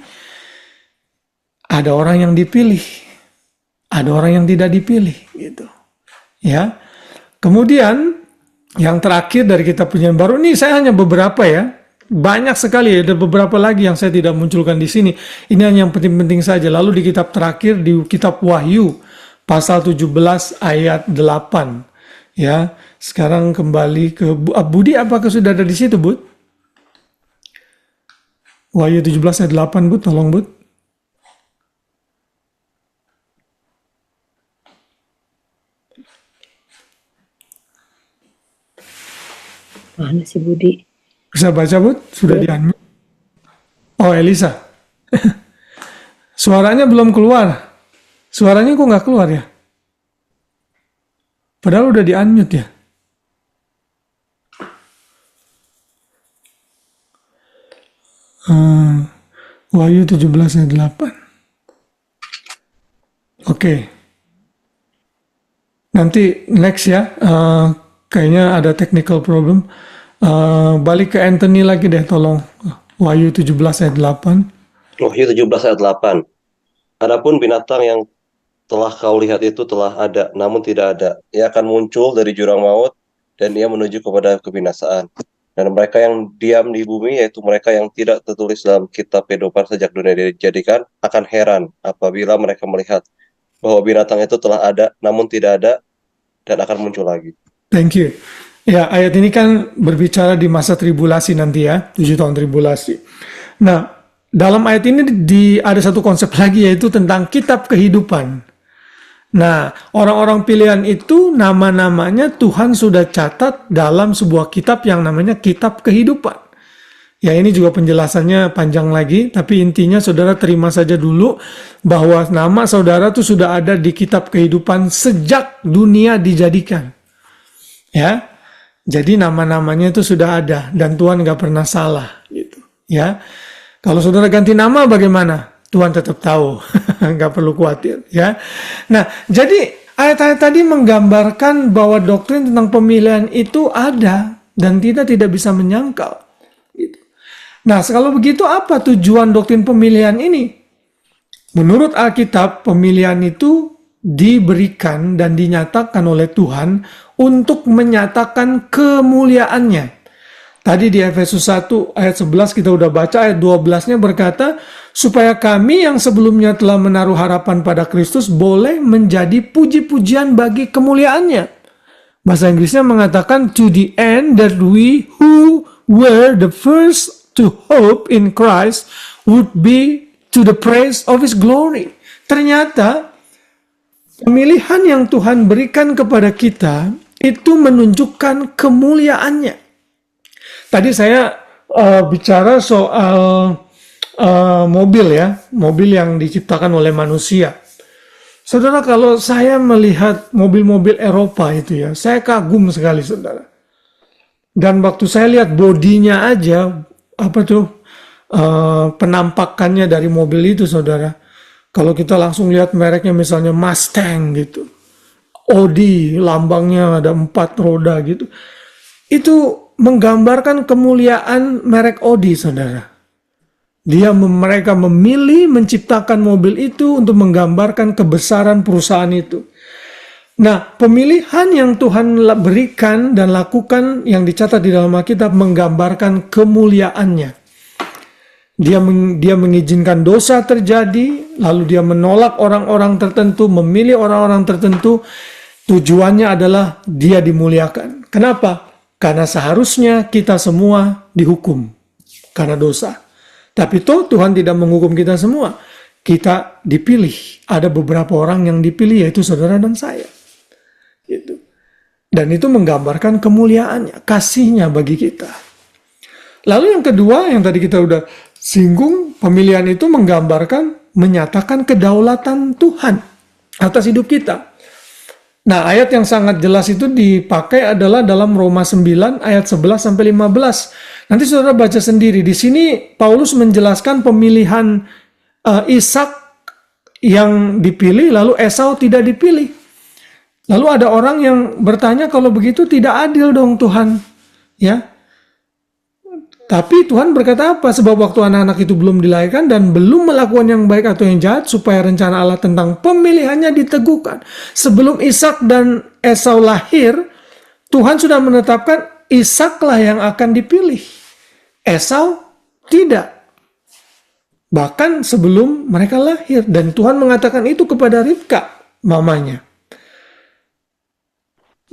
S2: ada orang yang dipilih. Ada orang yang tidak dipilih. Gitu. Ya. Kemudian, yang terakhir dari kitab Perjanjian Baru, ini saya hanya beberapa ya. Banyak sekali, ada beberapa lagi yang saya tidak munculkan di sini. Ini hanya yang penting-penting saja. Lalu di kitab terakhir, di kitab Wahyu, pasal 17 ayat 8. Ya, sekarang kembali ke Budi, apakah sudah ada di situ, Bud? Wahyu 17 ayat 8, Bud, tolong, Bud.
S3: Mana si Budi?
S2: Bisa baca, Bud? Sudah di-unmute. Oh, Elisa. Suaranya belum keluar. Suaranya kok nggak keluar ya? Padahal udah di-unmute ya. Wahyu 17 ayat 8. Oke. Nanti next ya. Kayaknya ada technical problem. Balik ke Anthony lagi deh, tolong. Wahyu 17 ayat 8.
S7: Wahyu 17 ayat 8. Adapun binatang yang telah kau lihat itu telah ada, namun tidak ada. Ia akan muncul dari jurang maut, dan ia menuju kepada kebinasaan. Dan mereka yang diam di bumi, yaitu mereka yang tidak tertulis dalam kitab kehidupan sejak dunia dijadikan, akan heran apabila mereka melihat bahwa binatang itu telah ada, namun tidak ada, dan akan muncul lagi.
S2: Thank you. Ya, ayat ini kan berbicara di masa tribulasi nanti ya, 7 tahun tribulasi. Nah, dalam ayat ini ada satu konsep lagi, yaitu tentang kitab kehidupan. Nah, orang-orang pilihan itu nama-namanya Tuhan sudah catat dalam sebuah kitab yang namanya kitab kehidupan. Ya, ini juga penjelasannya panjang lagi, tapi intinya saudara terima saja dulu bahwa nama saudara itu sudah ada di kitab kehidupan sejak dunia dijadikan. Ya, jadi nama-namanya itu sudah ada dan Tuhan nggak pernah salah gitu. Ya, kalau saudara ganti nama bagaimana? Tuhan tetap tahu, nggak perlu khawatir ya. Nah, jadi ayat-ayat tadi menggambarkan bahwa doktrin tentang pemilihan itu ada dan kita tidak bisa menyangkal. Gitu. Nah, kalau begitu apa tujuan doktrin pemilihan ini? Menurut Alkitab, pemilihan itu diberikan dan dinyatakan oleh Tuhan untuk menyatakan kemuliaannya. Tadi di Efesus 1 ayat 11 kita udah baca, ayat 12-nya berkata, supaya kami yang sebelumnya telah menaruh harapan pada Kristus boleh menjadi puji-pujian bagi kemuliaannya. Bahasa Inggrisnya mengatakan, to the end that we who were the first to hope in Christ would be to the praise of His glory. Ternyata, pemilihan yang Tuhan berikan kepada kita, itu menunjukkan kemuliaannya. Tadi saya bicara soal mobil ya, mobil yang diciptakan oleh manusia. Saudara, kalau saya melihat mobil-mobil Eropa itu ya, saya kagum sekali saudara. Dan waktu saya lihat bodinya aja, penampakannya dari mobil itu saudara. Kalau kita langsung lihat mereknya misalnya Mustang gitu, Audi lambangnya ada 4 roda gitu, itu menggambarkan kemuliaan merek Audi, saudara. Mereka memilih menciptakan mobil itu untuk menggambarkan kebesaran perusahaan itu. Nah, pemilihan yang Tuhan berikan dan lakukan yang dicatat di dalam Alkitab menggambarkan kemuliaannya. Dia mengizinkan dosa terjadi, lalu dia menolak orang-orang tertentu, memilih orang-orang tertentu. Tujuannya adalah dia dimuliakan. Kenapa? Karena seharusnya kita semua dihukum karena dosa. Tapi Tuhan tidak menghukum kita semua. Kita dipilih. Ada beberapa orang yang dipilih, yaitu saudara dan saya. Gitu. Dan itu menggambarkan kemuliaannya, kasihnya bagi kita. Lalu yang kedua, yang tadi kita udah singgung, pemilihan itu menggambarkan, menyatakan kedaulatan Tuhan atas hidup kita. Nah, ayat yang sangat jelas itu dipakai adalah dalam Roma 9 ayat 11 sampai 15. Nanti saudara baca sendiri. Di sini Paulus menjelaskan pemilihan Ishak yang dipilih, lalu Esau tidak dipilih. Lalu ada orang yang bertanya, kalau begitu tidak adil dong Tuhan. Ya. Tapi Tuhan berkata apa? Sebab waktu anak-anak itu belum dilahirkan dan belum melakukan yang baik atau yang jahat, supaya rencana Allah tentang pemilihannya diteguhkan. Sebelum Ishak dan Esau lahir, Tuhan sudah menetapkan Ishaklah yang akan dipilih. Esau tidak. Bahkan sebelum mereka lahir. Dan Tuhan mengatakan itu kepada Ribka, mamanya.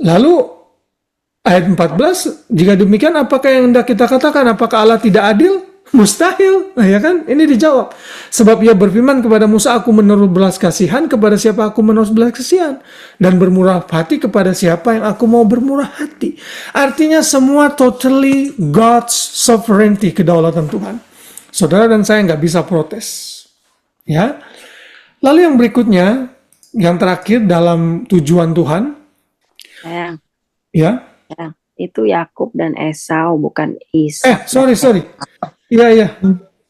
S2: Lalu ayat 14, jika demikian apakah yang hendak kita katakan? Apakah Allah tidak adil? Mustahil, nah, ya kan? Ini dijawab. Sebab ia berfirman kepada Musa, aku menaruh belas kasihan kepada siapa aku menaruh belas kasihan, dan bermurah hati kepada siapa yang aku mau bermurah hati. Artinya semua totally God's sovereignty, kedaulatan Tuhan. Saudara dan saya nggak bisa protes. Ya. Lalu yang berikutnya, yang terakhir dalam tujuan Tuhan,
S9: Sayang,
S2: ya.
S9: sayang. Itu Yakub dan Esau, bukan Ishak.
S2: Sorry. Iya.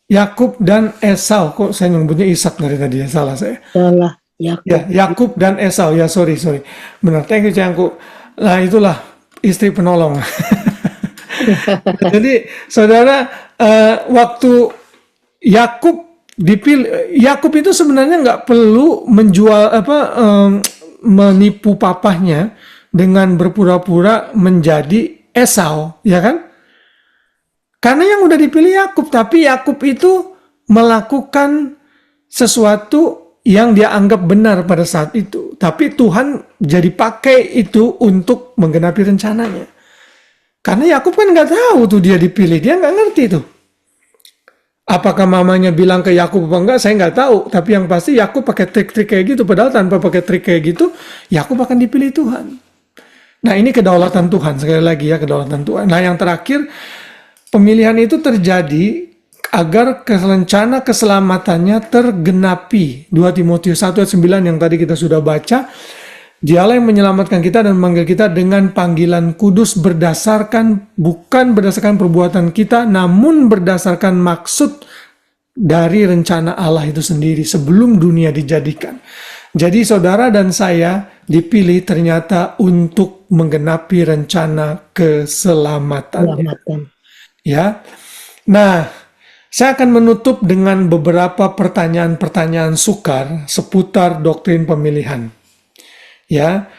S2: Yakub dan Esau. Kok saya nyebutnya Ishak dari tadi ya? Salah saya.
S3: Salah, Yakub.
S2: Ya, Yakub dan Esau. Ya, sorry. Benar, thank you Cangku. Nah, itulah istri penolong. Jadi, saudara, waktu Yakub dipilih, Yakub itu sebenarnya nggak perlu menjual menipu papahnya dengan berpura-pura menjadi Esau, ya kan? Karena yang udah dipilih Yakub, tapi Yakub itu melakukan sesuatu yang dia anggap benar pada saat itu. Tapi Tuhan jadi pakai itu untuk menggenapi rencananya. Karena Yakub kan nggak tahu tuh dia dipilih, dia nggak ngerti tuh. Apakah mamanya bilang ke Yakub apa enggak, saya nggak tahu. Tapi yang pasti Yakub pakai trik-trik kayak gitu, padahal tanpa pakai trik kayak gitu, Yakub akan dipilih Tuhan. Nah, ini kedaulatan Tuhan, sekali lagi ya, kedaulatan Tuhan. Nah, yang terakhir, pemilihan itu terjadi agar rencana keselamatannya tergenapi. 2 Timotius 1 ayat 9 yang tadi kita sudah baca. Dialah yang menyelamatkan kita dan memanggil kita dengan panggilan kudus bukan berdasarkan perbuatan kita, namun berdasarkan maksud dari rencana Allah itu sendiri sebelum dunia dijadikan. Jadi saudara dan saya dipilih ternyata untuk menggenapi rencana keselamatan. Ya. Nah, saya akan menutup dengan beberapa pertanyaan-pertanyaan sukar seputar doktrin pemilihan. Ya.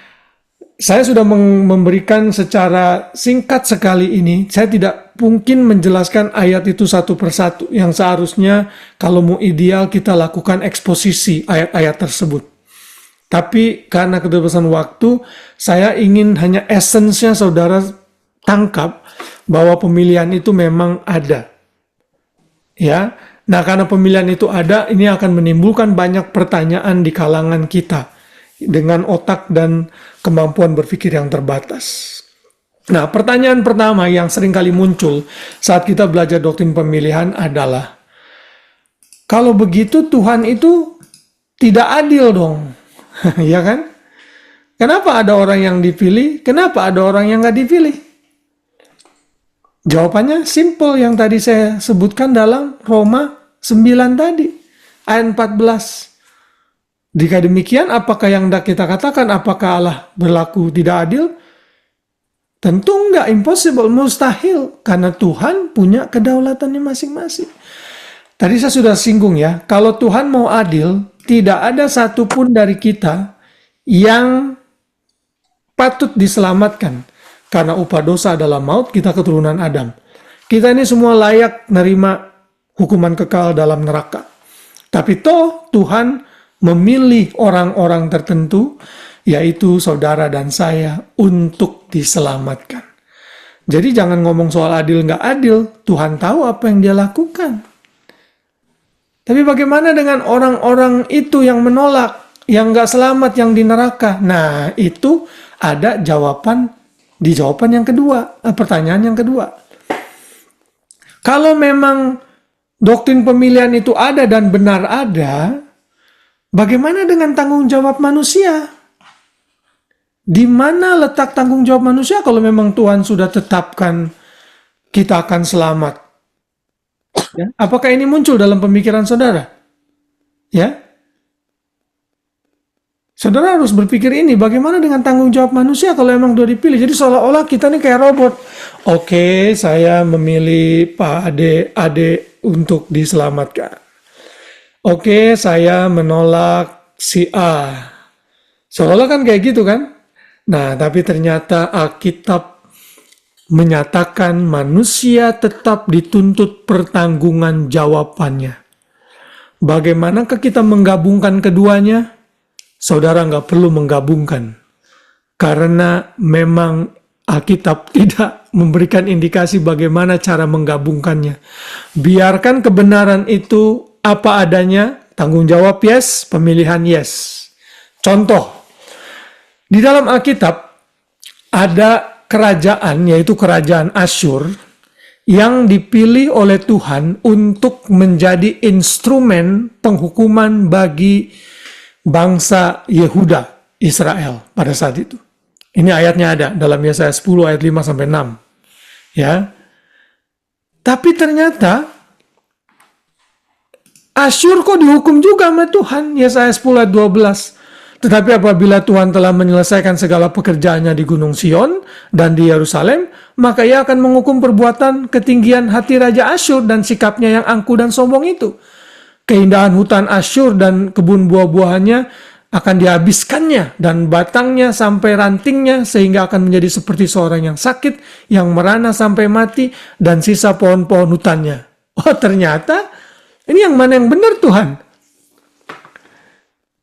S2: Saya sudah memberikan secara singkat sekali ini. Saya tidak mungkin menjelaskan ayat itu satu persatu. Yang seharusnya kalau mau ideal kita lakukan eksposisi ayat-ayat tersebut. Tapi karena keterbatasan waktu, saya ingin hanya esensnya saudara tangkap bahwa pemilihan itu memang ada. Ya. Nah, karena pemilihan itu ada, ini akan menimbulkan banyak pertanyaan di kalangan kita dengan otak dan kemampuan berpikir yang terbatas. Nah, pertanyaan pertama yang sering kali muncul saat kita belajar doktrin pemilihan adalah, kalau begitu Tuhan itu tidak adil dong. Ya kan? Kenapa ada orang yang dipilih? Kenapa ada orang yang nggak dipilih? Jawabannya simple yang tadi saya sebutkan dalam Roma 9 tadi, ayat 14. Jika demikian, apakah yang hendak kita katakan, apakah Allah berlaku tidak adil? Tentu enggak, impossible, mustahil. Karena Tuhan punya kedaulatannya masing-masing. Tadi saya sudah singgung ya, kalau Tuhan mau adil, tidak ada satupun dari kita yang patut diselamatkan. Karena upah dosa adalah maut, kita keturunan Adam. Kita ini semua layak nerima hukuman kekal dalam neraka. Tapi toh Tuhan memilih orang-orang tertentu, yaitu saudara dan saya, untuk diselamatkan. Jadi jangan ngomong soal adil nggak adil, Tuhan tahu apa yang dia lakukan. Tapi bagaimana dengan orang-orang itu yang menolak, yang nggak selamat, yang di neraka? Nah, itu ada jawaban di jawaban yang kedua, pertanyaan yang kedua. Kalau memang doktrin pemilihan itu ada dan benar ada, bagaimana dengan tanggung jawab manusia? Di mana letak tanggung jawab manusia kalau memang Tuhan sudah tetapkan kita akan selamat? Ya, apakah ini muncul dalam pemikiran saudara? Ya, saudara harus berpikir ini, bagaimana dengan tanggung jawab manusia kalau memang sudah dipilih? Jadi seolah-olah kita ini kayak robot. Oke, saya memilih Pak Ade untuk diselamatkan. Oke, saya menolak si A. Seolah kan kayak gitu kan? Nah, tapi ternyata Alkitab menyatakan manusia tetap dituntut pertanggungan jawabannya. Bagaimanakah kita menggabungkan keduanya? Saudara nggak perlu menggabungkan. Karena memang Alkitab tidak memberikan indikasi bagaimana cara menggabungkannya. Biarkan kebenaran itu apa adanya, tanggung jawab yes, pemilihan yes. Contoh, di dalam Alkitab ada kerajaan, yaitu kerajaan Asyur, yang dipilih oleh Tuhan untuk menjadi instrumen penghukuman bagi bangsa Yehuda, Israel pada saat itu. Ini ayatnya ada dalam Yesaya 10 ayat 5 sampai 6. Ya. Tapi ternyata Asyur kok dihukum juga sama Tuhan, Yesaya 10 ayat 12. Tetapi apabila Tuhan telah menyelesaikan segala pekerjaannya di Gunung Sion dan di Yerusalem, maka ia akan menghukum perbuatan ketinggian hati Raja Asyur dan sikapnya yang angkuh dan sombong itu. Keindahan hutan Asyur dan kebun buah-buahannya akan dihabiskannya, dan batangnya sampai rantingnya, sehingga akan menjadi seperti seorang yang sakit, yang merana sampai mati, dan sisa pohon-pohon hutannya. Oh, ternyata ini yang mana yang benar Tuhan?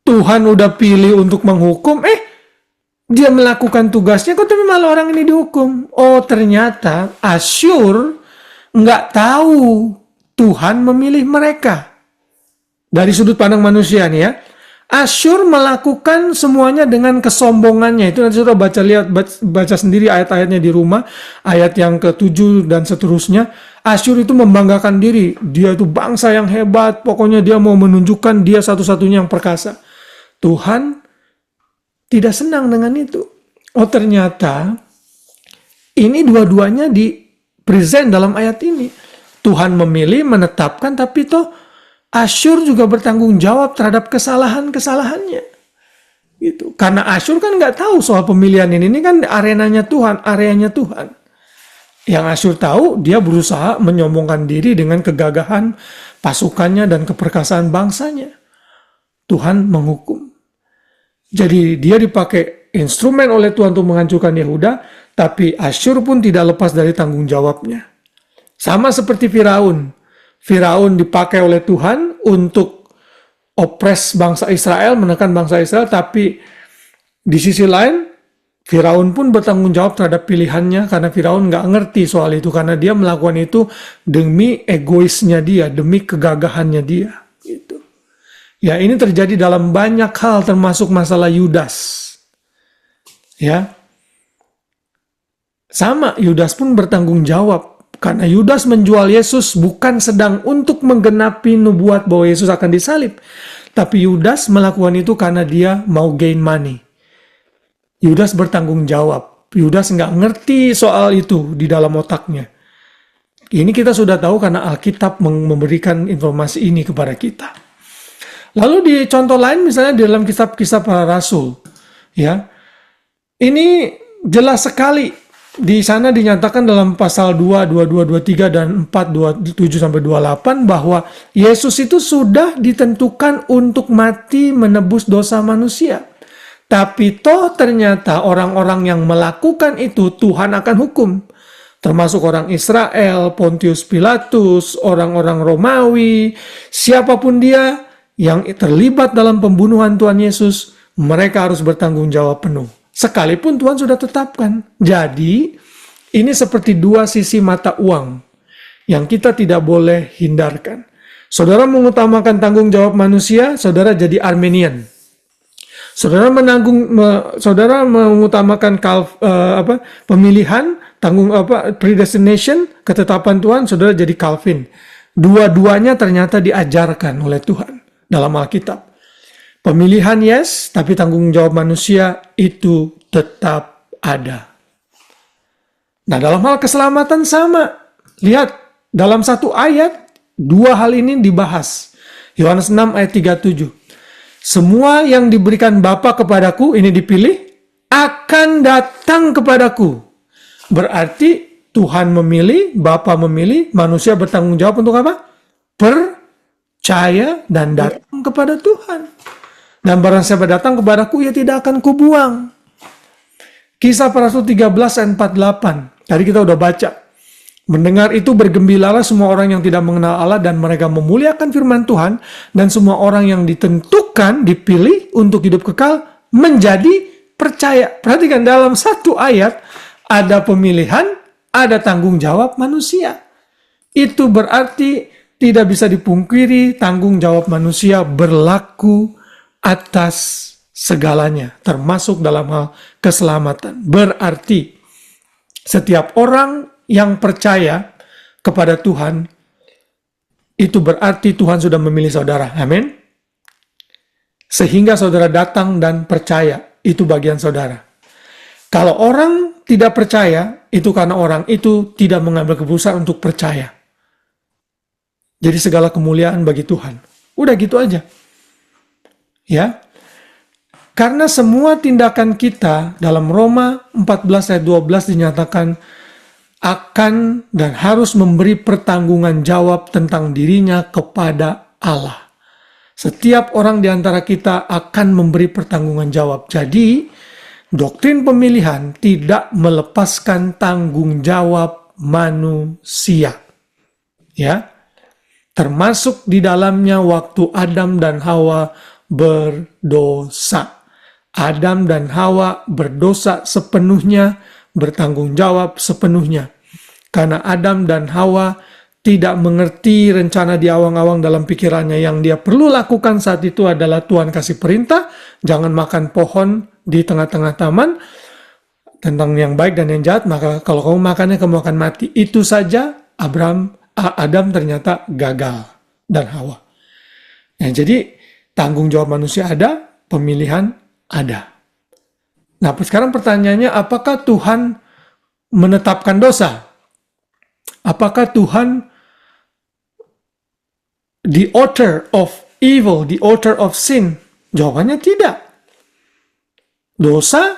S2: Tuhan udah pilih untuk menghukum, dia melakukan tugasnya, kok tapi malah orang ini dihukum. Oh, ternyata Asyur nggak tahu Tuhan memilih mereka. Dari sudut pandang manusia nih ya, Asyur melakukan semuanya dengan kesombongannya. Itu nanti sudah baca sendiri ayat-ayatnya di rumah, ayat yang ke-7 dan seterusnya. Asyur itu membanggakan diri, dia itu bangsa yang hebat, pokoknya dia mau menunjukkan dia satu-satunya yang perkasa. Tuhan tidak senang dengan itu. Oh, ternyata ini dua-duanya di-present dalam ayat ini. Tuhan memilih, menetapkan, tapi toh Asyur juga bertanggung jawab terhadap kesalahan-kesalahannya. Gitu. Karena Asyur kan nggak tahu soal pemilihan ini kan arenanya Tuhan, areanya Tuhan. Yang Asyur tahu, dia berusaha menyombongkan diri dengan kegagahan pasukannya dan keperkasaan bangsanya. Tuhan menghukum. Jadi dia dipakai instrumen oleh Tuhan untuk menghancurkan Yehuda, tapi Asyur pun tidak lepas dari tanggung jawabnya. Sama seperti Firaun. Firaun dipakai oleh Tuhan untuk opres bangsa Israel, menekan bangsa Israel, tapi di sisi lain Firaun pun bertanggung jawab terhadap pilihannya, karena Firaun nggak ngerti soal itu, karena dia melakukan itu demi egoisnya dia, demi kegagahannya dia. Gitu. Ya, ini terjadi dalam banyak hal, termasuk masalah Yudas. Ya, sama, Yudas pun bertanggung jawab. Karena Yudas menjual Yesus bukan sedang untuk menggenapi nubuat bahwa Yesus akan disalib. Tapi Yudas melakukan itu karena dia mau gain money. Yudas bertanggung jawab. Yudas nggak ngerti soal itu di dalam otaknya. Ini kita sudah tahu karena Alkitab memberikan informasi ini kepada kita. Lalu di contoh lain misalnya di dalam kisah-kisah para rasul. Ya, ini jelas sekali. Di sana dinyatakan dalam pasal 2, 22, 23, dan 4, 27-28 bahwa Yesus itu sudah ditentukan untuk mati menebus dosa manusia. Tapi toh ternyata orang-orang yang melakukan itu Tuhan akan hukum. Termasuk orang Israel, Pontius Pilatus, orang-orang Romawi, siapapun dia yang terlibat dalam pembunuhan Tuhan Yesus, mereka harus bertanggung jawab penuh. Sekalipun Tuhan sudah tetapkan. Jadi, ini seperti dua sisi mata uang yang kita tidak boleh hindarkan. Saudara mengutamakan tanggung jawab manusia, saudara jadi Arminian. Saudara mengutamakan pemilihan, predestination, ketetapan Tuhan, saudara jadi Calvin. Dua-duanya ternyata diajarkan oleh Tuhan dalam Alkitab. Pemilihan yes, tapi tanggung jawab manusia itu tetap ada. Nah, dalam hal keselamatan sama. Lihat, dalam satu ayat, dua hal ini dibahas. Yohanes 6 ayat 37. Semua yang diberikan Bapa kepadaku, ini dipilih, akan datang kepadaku. Berarti Tuhan memilih, Bapa memilih, manusia bertanggung jawab untuk apa? Percaya dan datang kepada Tuhan. Dan barang siapa datang kepadaku, ia tidak akan kubuang. Kisah para Rasul 13 ayat 48. Tadi kita udah baca. Mendengar itu bergembiralah semua orang yang tidak mengenal Allah dan mereka memuliakan firman Tuhan. Dan semua orang yang ditentukan, dipilih untuk hidup kekal, menjadi percaya. Perhatikan dalam satu ayat, ada pemilihan, ada tanggung jawab manusia. Itu berarti tidak bisa dipungkiri tanggung jawab manusia berlaku atas segalanya, termasuk dalam hal keselamatan. Berarti setiap orang yang percaya kepada Tuhan, itu berarti Tuhan sudah memilih saudara. Amin. Sehingga saudara datang dan percaya, itu bagian saudara. Kalau orang tidak percaya, itu karena orang itu tidak mengambil keputusan untuk percaya. Jadi segala kemuliaan bagi Tuhan. Udah gitu aja. Ya. Karena semua tindakan kita dalam Roma 14 ayat 12 dinyatakan akan dan harus memberi pertanggungan jawab tentang dirinya kepada Allah. Setiap orang di antara kita akan memberi pertanggungan jawab. Jadi, doktrin pemilihan tidak melepaskan tanggung jawab manusia. Ya. Termasuk di dalamnya waktu Adam dan Hawa berdosa. Adam dan Hawa berdosa sepenuhnya, bertanggung jawab sepenuhnya. Karena Adam dan Hawa tidak mengerti rencana di awang-awang dalam pikirannya. Yang dia perlu lakukan saat itu adalah Tuhan kasih perintah, jangan makan pohon di tengah-tengah taman, tentang yang baik dan yang jahat, maka kalau kamu makannya kamu akan mati. Itu saja Adam ternyata gagal, dan Hawa. Nah, jadi tanggung jawab manusia ada, pemilihan ada. Nah, sekarang pertanyaannya, apakah Tuhan menetapkan dosa? Apakah Tuhan the author of evil, the author of sin? Jawabannya tidak. Dosa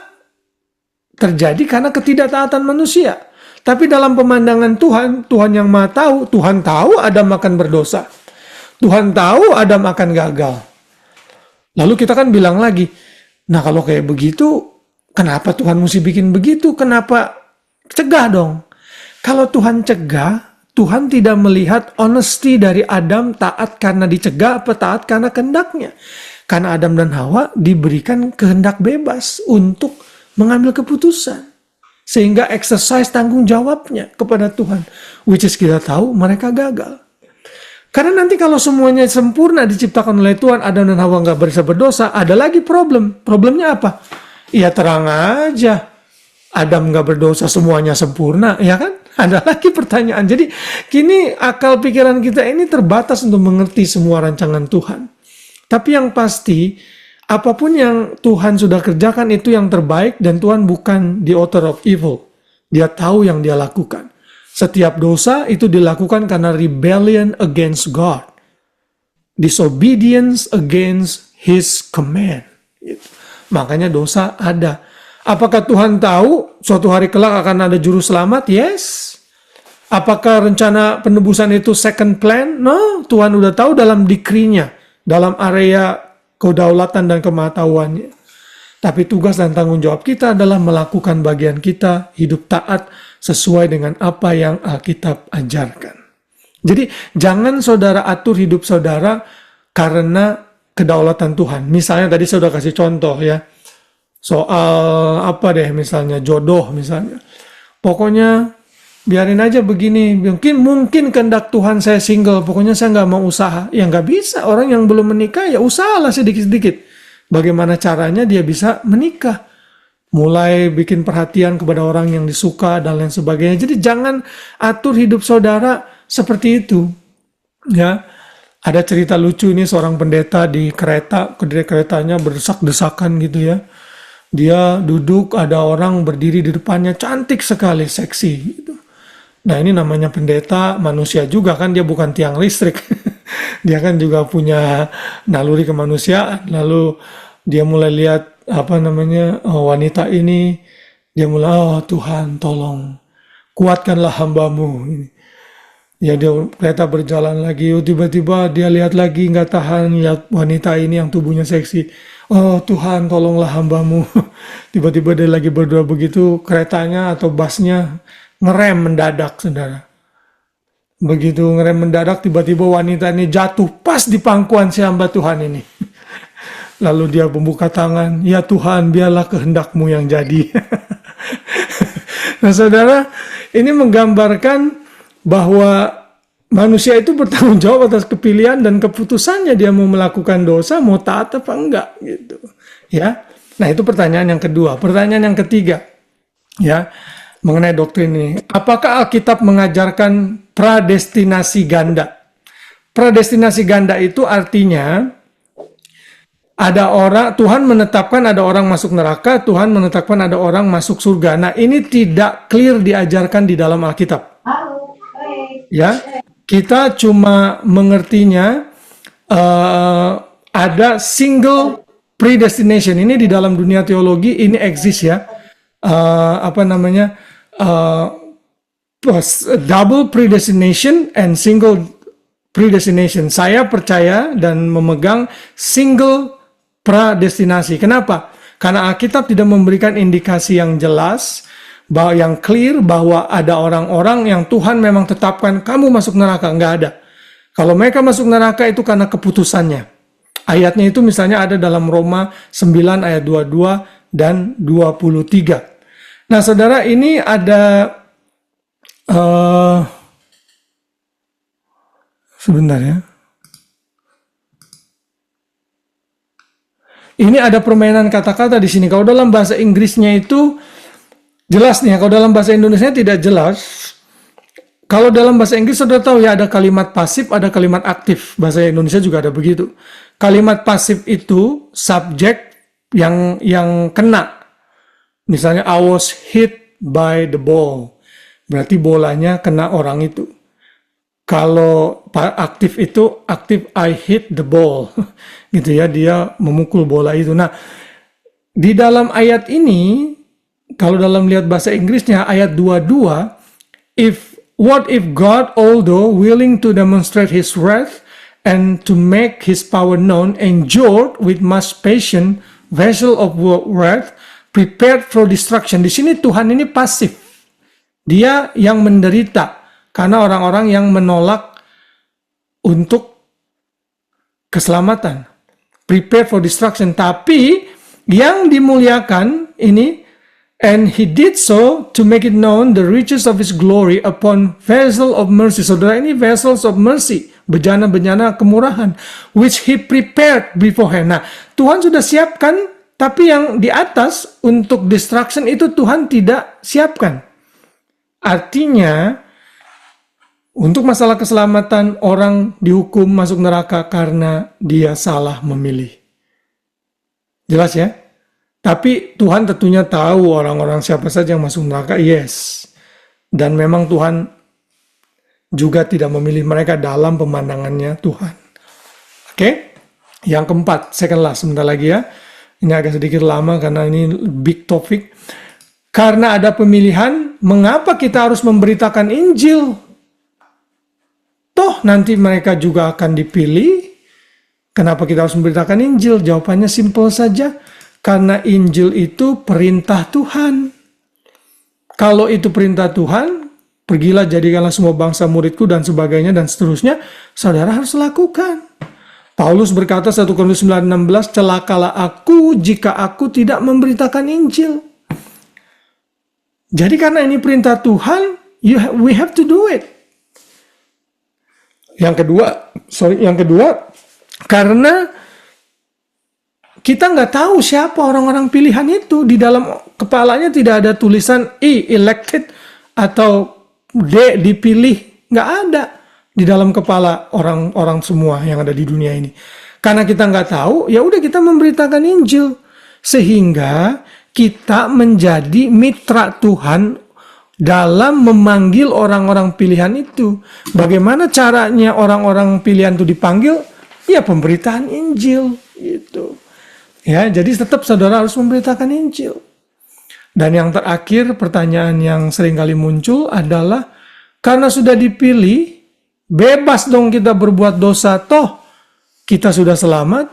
S2: terjadi karena ketidaktaatan manusia. Tapi dalam pemandangan Tuhan, Tuhan yang Maha Tahu, Tuhan tahu Adam akan berdosa. Tuhan tahu Adam akan gagal. Lalu kita kan bilang lagi, nah kalau kayak begitu, kenapa Tuhan mesti bikin begitu? Kenapa cegah dong? Kalau Tuhan cegah, Tuhan tidak melihat honesty dari Adam, taat karena dicegah apa taat karena kehendaknya. Karena Adam dan Hawa diberikan kehendak bebas untuk mengambil keputusan. Sehingga exercise tanggung jawabnya kepada Tuhan. Which is kita tahu mereka gagal. Karena nanti kalau semuanya sempurna diciptakan oleh Tuhan, Adam dan Hawa nggak bisa berdosa, ada lagi problem. Problemnya apa? Ya terang aja. Adam nggak berdosa, semuanya sempurna, ya kan? Ada lagi pertanyaan. Jadi kini akal pikiran kita ini terbatas untuk mengerti semua rancangan Tuhan. Tapi yang pasti, apapun yang Tuhan sudah kerjakan itu yang terbaik, dan Tuhan bukan the author of evil. Dia tahu yang dia lakukan. Setiap dosa itu dilakukan karena rebellion against God. Disobedience against His command. Gitu. Makanya dosa ada. Apakah Tuhan tahu suatu hari kelak akan ada juru selamat? Yes. Apakah rencana penebusan itu second plan? No, Tuhan udah tahu dalam decree-nya, dalam area kedaulatan dan kemahatauannya. Tapi tugas dan tanggung jawab kita adalah melakukan bagian kita, hidup taat sesuai dengan apa yang Alkitab ajarkan. Jadi jangan saudara atur hidup saudara karena kedaulatan Tuhan. Misalnya tadi saya sudah kasih contoh ya. Soal apa deh, misalnya jodoh misalnya. Pokoknya biarin aja begini. Mungkin kehendak Tuhan saya single. Pokoknya saya nggak mau usaha. Ya nggak bisa. Orang yang belum menikah ya usahalah sedikit-sedikit. Bagaimana caranya dia bisa menikah. Mulai bikin perhatian kepada orang yang disuka dan lain sebagainya. Jadi jangan atur hidup saudara seperti itu. Ya. Ada cerita lucu ini, seorang pendeta di kereta. Keretanya berdesak-desakan gitu ya. Dia duduk, ada orang berdiri di depannya, cantik sekali, seksi gitu. Nah ini namanya pendeta, manusia juga kan, dia bukan tiang listrik. Dia kan juga punya naluri kemanusiaan. Lalu dia mulai lihat wanita ini, dia mulai, oh Tuhan tolong, kuatkanlah hambamu. Ya dia kereta berjalan lagi, tiba-tiba dia lihat lagi, nggak tahan lihat wanita ini yang tubuhnya seksi. Oh Tuhan tolonglah hambamu. Tiba-tiba dia lagi berdoa begitu, keretanya atau busnya ngerem mendadak, saudara. Begitu ngerem mendadak, tiba-tiba wanita ini jatuh pas di pangkuan si hamba Tuhan ini. Lalu dia membuka tangan, ya Tuhan biarlah kehendakmu yang jadi. Nah, saudara, ini menggambarkan bahwa manusia itu bertanggung jawab atas kepilihan dan keputusannya, dia mau melakukan dosa, mau taat apa enggak gitu. Ya. Nah, itu pertanyaan yang kedua. Pertanyaan yang ketiga, ya, mengenai doktrin ini. Apakah Alkitab mengajarkan pradestinasi ganda? Pradestinasi ganda itu artinya ada orang, Tuhan menetapkan ada orang masuk neraka, Tuhan menetapkan ada orang masuk surga. Nah, ini tidak clear diajarkan di dalam Alkitab. Ya, kita cuma mengertinya ada single predestination. Ini di dalam dunia teologi ini eksis ya. Double predestination and single predestination. Saya percaya dan memegang single pradestinasi. Kenapa? Karena Alkitab tidak memberikan indikasi yang jelas, bahwa yang clear bahwa ada orang-orang yang Tuhan memang tetapkan kamu masuk neraka. Enggak ada. Kalau mereka masuk neraka itu karena keputusannya. Ayatnya itu misalnya ada dalam Roma 9 ayat 22 dan 23. Nah, saudara, ini ada sebentar ya. Ini ada permainan kata-kata di sini. Kalau dalam bahasa Inggrisnya itu jelas nih, kalau dalam bahasa Indonesia tidak jelas. Kalau dalam bahasa Inggris sudah tahu ya, ada kalimat pasif, ada kalimat aktif. Bahasa Indonesia juga ada begitu. Kalimat pasif itu subjek yang kena. Misalnya I was hit by the ball. Berarti bolanya kena orang itu. Kalau aktif itu aktif I hit the ball. Gitu ya, dia memukul bola itu. Nah, di dalam ayat ini kalau dalam lihat bahasa Inggrisnya ayat 22, what if God, although willing to demonstrate his wrath and to make his power known, endured with much patience vessel of wrath prepared for destruction. Di sini Tuhan ini pasif. Dia yang menderita karena orang-orang yang menolak untuk keselamatan. Prepare for destruction. Tapi yang dimuliakan ini, and he did so to make it known the riches of his glory upon vessel of mercy. Saudara, ini vessels of mercy, bejana-bejana kemurahan, which he prepared beforehand. Nah, Tuhan sudah siapkan, tapi yang di atas untuk destruction itu Tuhan tidak siapkan. Artinya, untuk masalah keselamatan, orang dihukum masuk neraka karena dia salah memilih. Jelas ya? Tapi Tuhan tentunya tahu orang-orang siapa saja yang masuk neraka, yes. Dan memang Tuhan juga tidak memilih mereka dalam pemandangannya Tuhan. Oke? Yang keempat, second last, sebentar lagi ya. Ini agak sedikit lama karena ini big topic. Karena ada pemilihan, mengapa kita harus memberitakan Injil? Toh nanti mereka juga akan dipilih. Kenapa kita harus memberitakan Injil? Jawabannya simple saja. Karena Injil itu perintah Tuhan. Kalau itu perintah Tuhan, pergilah jadikanlah semua bangsa muridku dan sebagainya dan seterusnya, saudara harus lakukan. Paulus berkata 1 Korintus 9:16, celakalah aku jika aku tidak memberitakan Injil. Jadi karena ini perintah Tuhan, we have to do it. Yang kedua, karena kita nggak tahu siapa orang-orang pilihan itu. Di dalam kepalanya tidak ada tulisan elected atau D dipilih. Nggak ada di dalam kepala orang-orang semua yang ada di dunia ini. Karena kita nggak tahu, ya udah kita memberitakan Injil. Sehingga kita menjadi mitra Tuhan dalam memanggil orang-orang pilihan itu. Bagaimana caranya orang-orang pilihan itu dipanggil? Ya pemberitaan Injil gitu. Ya, jadi tetap saudara harus memberitakan Injil. Dan yang terakhir, pertanyaan yang sering kali muncul adalah, karena sudah dipilih, bebas dong kita berbuat dosa, toh kita sudah selamat.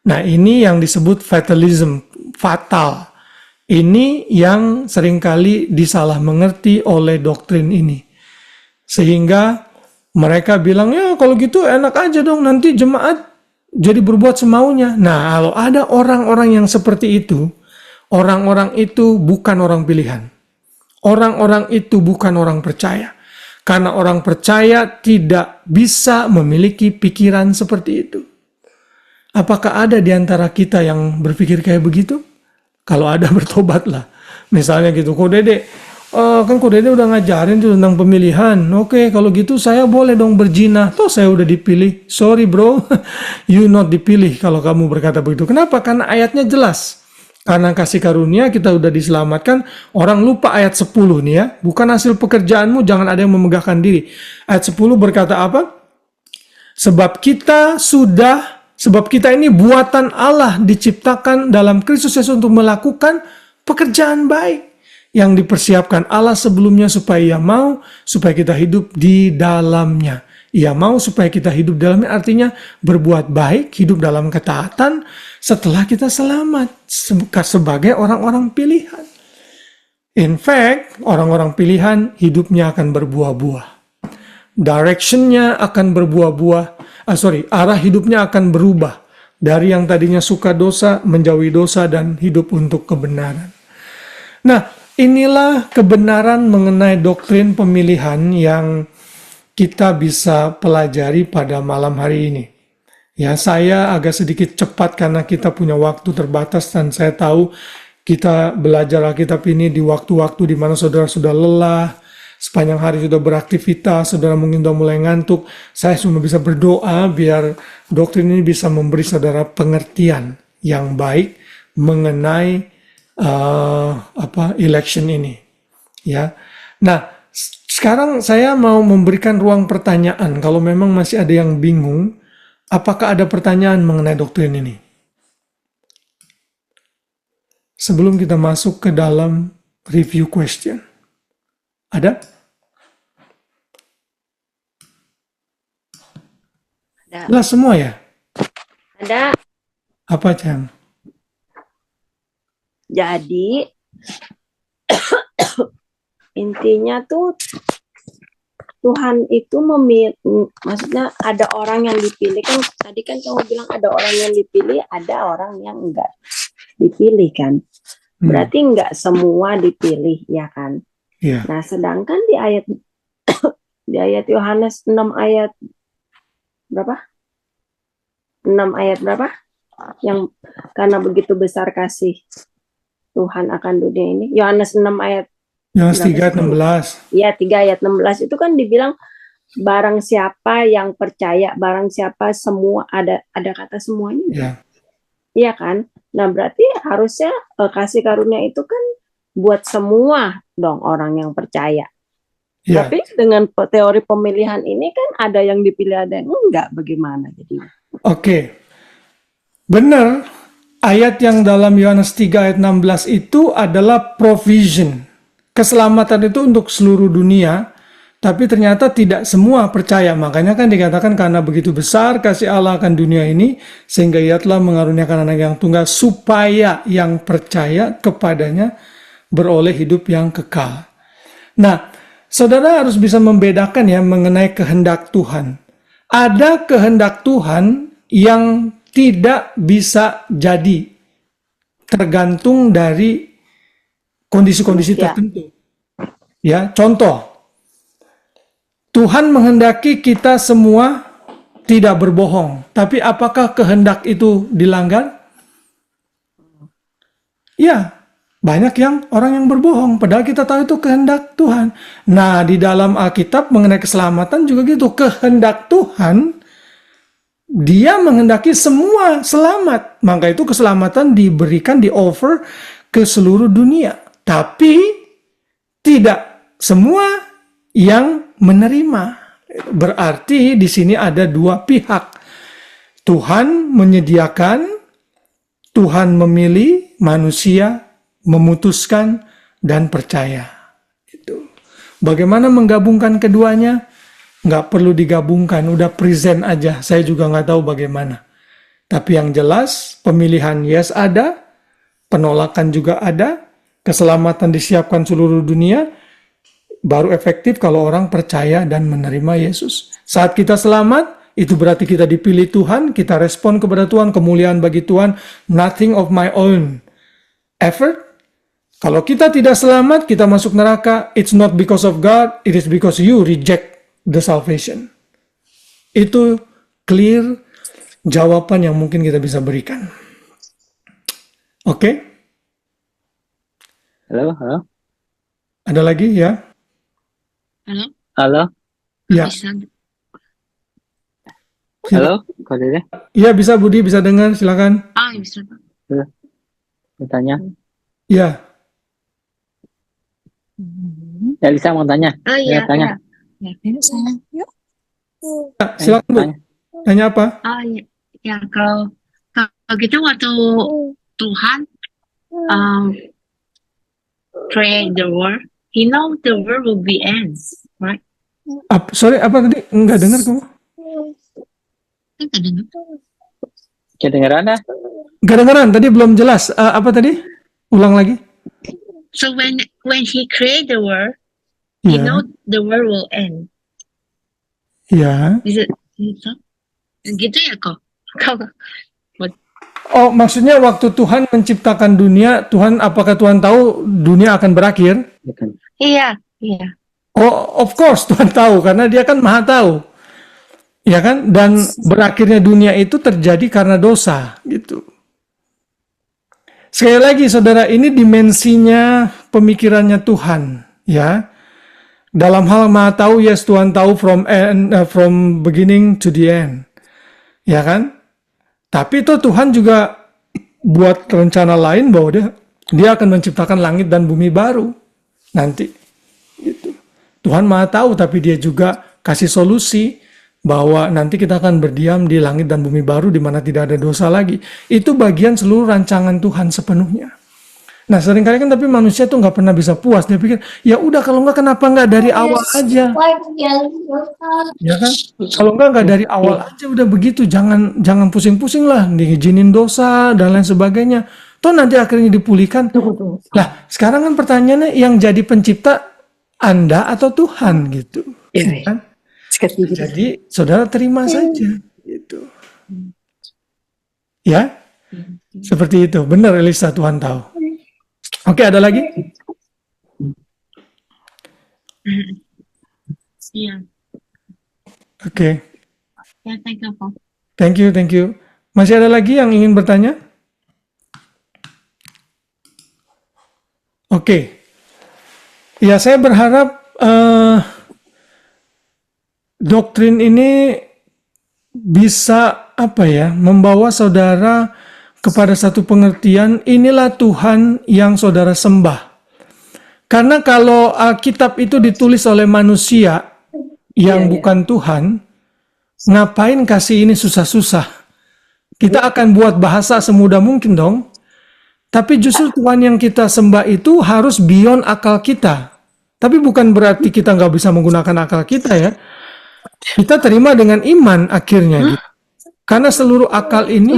S2: Nah, ini yang disebut fatalism, fatal. Ini yang seringkali disalah mengerti oleh doktrin ini. Sehingga mereka bilang, ya kalau gitu enak aja dong, nanti jemaat jadi berbuat semaunya. Nah, kalau ada orang-orang yang seperti itu, orang-orang itu bukan orang pilihan. Orang-orang itu bukan orang percaya. Karena orang percaya tidak bisa memiliki pikiran seperti itu. Apakah ada di antara kita yang berpikir kayak begitu? Kalau ada, bertobatlah. Misalnya gitu, kok Dede, kan kok Dede udah ngajarin tuh tentang pemilihan. Oke, kalau gitu saya boleh dong berzina. Toh saya udah dipilih. Sorry bro, you not dipilih kalau kamu berkata begitu. Kenapa? Karena ayatnya jelas. Karena kasih karunia kita udah diselamatkan. Orang lupa ayat 10 nih ya. Bukan hasil pekerjaanmu, jangan ada yang memegahkan diri. Ayat 10 berkata apa? Sebab kita ini buatan Allah, diciptakan dalam Kristus Yesus untuk melakukan pekerjaan baik yang dipersiapkan Allah sebelumnya supaya kita hidup di dalamnya. Ia mau supaya kita hidup dalamnya, artinya berbuat baik, hidup dalam ketaatan setelah kita selamat sebagai orang-orang pilihan. In fact, orang-orang pilihan hidupnya akan berbuah-buah. Directionnya akan berbuah-buah. Arah hidupnya akan berubah. Dari yang tadinya suka dosa, menjauhi dosa, dan hidup untuk kebenaran. Nah, inilah kebenaran mengenai doktrin pemilihan yang kita bisa pelajari pada malam hari ini. Ya, saya agak sedikit cepat karena kita punya waktu terbatas dan saya tahu kita belajar Alkitab ini di waktu-waktu di mana saudara sudah lelah, sepanjang hari sudah beraktivitas, saudara mungkin sudah mulai ngantuk. Saya cuma bisa berdoa biar doktrin ini bisa memberi saudara pengertian yang baik mengenai election ini. Ya. Nah, sekarang saya mau memberikan ruang pertanyaan. Kalau memang masih ada yang bingung, apakah ada pertanyaan mengenai doktrin ini? Sebelum kita masuk ke dalam review question. Ada?
S9: Ada.
S2: Jelas semua ya?
S9: Ada.
S2: Apa, Cang?
S9: Jadi intinya tuh Tuhan itu maksudnya ada orang yang dipilih, kan tadi kan kamu bilang ada orang yang dipilih, ada orang yang enggak dipilih kan. Berarti enggak semua dipilih, ya kan?
S2: Yeah.
S9: Nah, sedangkan di ayat Yohanes 6 ayat berapa? 6 ayat berapa? Yang karena begitu besar kasih Tuhan akan dunia ini. Yohanes 6 ayat
S2: Yohanes 3 ayat 16.
S9: Ya, 3 ayat 16 itu kan dibilang barang siapa yang percaya, barang siapa semua, ada kata semuanya.
S2: Ya.
S9: Iya kan? Nah, berarti harusnya kasih karunia itu kan buat semua dong orang yang percaya.
S2: Ya.
S9: Tapi dengan teori pemilihan ini kan ada yang dipilih, ada yang enggak, bagaimana jadinya?
S2: Oke. Benar, ayat yang dalam Yohanes 3 ayat 16 itu adalah provision. Keselamatan itu untuk seluruh dunia, tapi ternyata tidak semua percaya. Makanya kan dikatakan karena begitu besar kasih Allah akan dunia ini, sehingga ia telah mengaruniakan anak yang tunggal, supaya yang percaya kepadanya beroleh hidup yang kekal. Nah, saudara harus bisa membedakan ya mengenai kehendak Tuhan. Ada kehendak Tuhan yang tidak bisa jadi, tergantung dari kondisi-kondisi tertentu. Ya, contoh, Tuhan menghendaki kita semua tidak berbohong, tapi apakah kehendak itu dilanggar? Ya, banyak orang yang berbohong, padahal kita tahu itu kehendak Tuhan. Nah, di dalam Alkitab mengenai keselamatan juga gitu, kehendak Tuhan, Dia menghendaki semua selamat. Maka itu keselamatan diberikan, di-offer ke seluruh dunia. Tapi tidak semua yang menerima. Berarti di sini ada dua pihak. Tuhan menyediakan, Tuhan memilih, manusia memutuskan dan percaya. Itu. Bagaimana menggabungkan keduanya? Nggak perlu digabungkan, udah present aja. Saya juga nggak tahu bagaimana. Tapi yang jelas, pemilihan yes ada, penolakan juga ada, keselamatan disiapkan seluruh dunia, baru efektif kalau orang percaya dan menerima Yesus. Saat kita selamat, itu berarti kita dipilih Tuhan, kita respon kepada Tuhan, kemuliaan bagi Tuhan, nothing of my own effort, Kalau kita tidak selamat, kita masuk neraka, it's not because of God, it is because you reject the salvation. Itu clear jawaban yang mungkin kita bisa berikan. Oke?
S12: Halo.
S2: Ada lagi ya?
S12: Halo.
S2: Ya.
S12: Halo, Kak Dede.
S2: Iya, bisa Budi, bisa dengar, silakan.
S13: Bisa.
S12: Bertanya.
S2: Ya.
S12: Ya, Lisa mau tanya.
S13: Iya.
S12: Tanya.
S2: Silakan Bu. Tanya apa?
S13: Ya kalau gitu waktu Tuhan create the world, He know the world will be ends, right?
S2: Sorry, apa tadi? Enggak dengar kamu?
S12: Kedengeran dah?
S2: Kedengeran, tadi belum jelas. Apa tadi? Ulang lagi.
S13: So when He create the world, He know the world will end.
S2: Ya.
S13: Is it gitu ya kok?
S2: Oh, maksudnya waktu Tuhan menciptakan dunia, apakah Tuhan tahu dunia akan berakhir?
S13: Iya.
S2: Oh, of course Tuhan tahu, karena Dia kan Maha tahu. Ya kan? Dan berakhirnya dunia itu terjadi karena dosa, gitu. Sekali lagi, saudara, ini dimensinya pemikirannya Tuhan, ya. Dalam hal Maha tahu, yes, Tuhan tahu from beginning to the end. Ya kan? Tapi itu Tuhan juga buat rencana lain bahwa dia akan menciptakan langit dan bumi baru nanti. Gitu. Tuhan Maha tahu, tapi Dia juga kasih solusi bahwa nanti kita akan berdiam di langit dan bumi baru di mana tidak ada dosa lagi. Itu bagian seluruh rancangan Tuhan sepenuhnya. Nah, seringkali kan tapi manusia tuh nggak pernah bisa puas. Dia pikir, ya udah kalau nggak kenapa nggak dari awal aja? Ya kan? Kalau nggak dari awal aja udah begitu. Jangan pusing-pusing lah, diizinin dosa dan lain sebagainya. Toh nanti akhirnya dipulihkan. Lah, sekarang kan pertanyaannya yang jadi pencipta Anda atau Tuhan gitu.
S13: Iya.
S2: Kan? Jadi saudara terima saja gitu. Ya? Seperti itu. Benar Elisa, Tuhan tahu. Oke, ada lagi?
S13: Iya.
S2: Oke.
S13: Ya, thank you, Pak.
S2: Thank you. Masih ada lagi yang ingin bertanya? Oke. Ya, saya berharap doktrin ini bisa membawa saudara kepada satu pengertian, inilah Tuhan yang saudara sembah. Karena kalau Alkitab itu ditulis oleh manusia yang bukan Tuhan, ngapain kasih ini susah-susah? Kita akan buat bahasa semudah mungkin dong. Tapi justru Tuhan yang kita sembah itu harus beyond akal kita. Tapi bukan berarti kita nggak bisa menggunakan akal kita ya. Kita terima dengan iman akhirnya gitu. Karena seluruh akal ini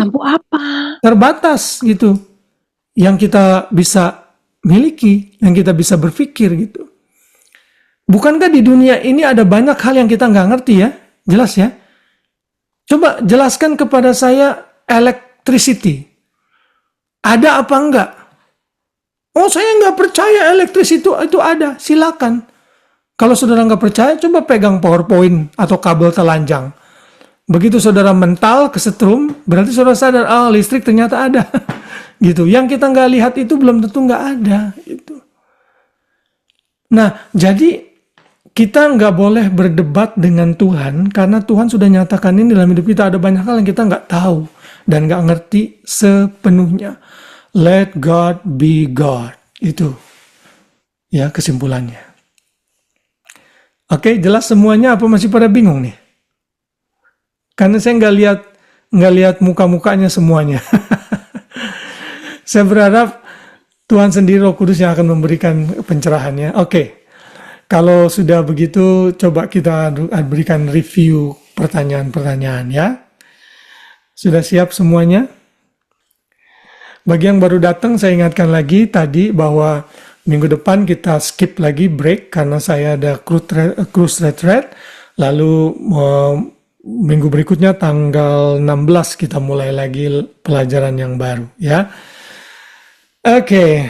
S2: terbatas gitu. Yang kita bisa miliki, yang kita bisa berpikir gitu. Bukankah di dunia ini ada banyak hal yang kita nggak ngerti ya? Jelas ya? Coba jelaskan kepada saya electricity. Ada apa enggak? Oh, saya nggak percaya electricity itu ada. Silakan. Kalau saudara nggak percaya, coba pegang PowerPoint atau kabel telanjang. Begitu saudara mental kesetrum, berarti saudara sadar, listrik ternyata ada. Gitu. Yang kita nggak lihat itu belum tentu nggak ada. Gitu. Nah, jadi kita nggak boleh berdebat dengan Tuhan, karena Tuhan sudah nyatakan ini dalam hidup kita. Ada banyak hal yang kita nggak tahu dan nggak ngerti sepenuhnya. Let God be God. Itu ya kesimpulannya. Oke, jelas semuanya apa masih pada bingung nih? Karena saya nggak lihat muka-mukanya semuanya. Saya berharap Tuhan sendiri Roh Kudus yang akan memberikan pencerahannya. Oke, kalau sudah begitu coba kita berikan review pertanyaan-pertanyaan ya. Sudah siap semuanya? Bagi yang baru datang saya ingatkan lagi tadi bahwa minggu depan kita skip lagi break karena saya ada cruise retreat. Lalu minggu berikutnya tanggal 16 kita mulai lagi pelajaran yang baru ya. Oke.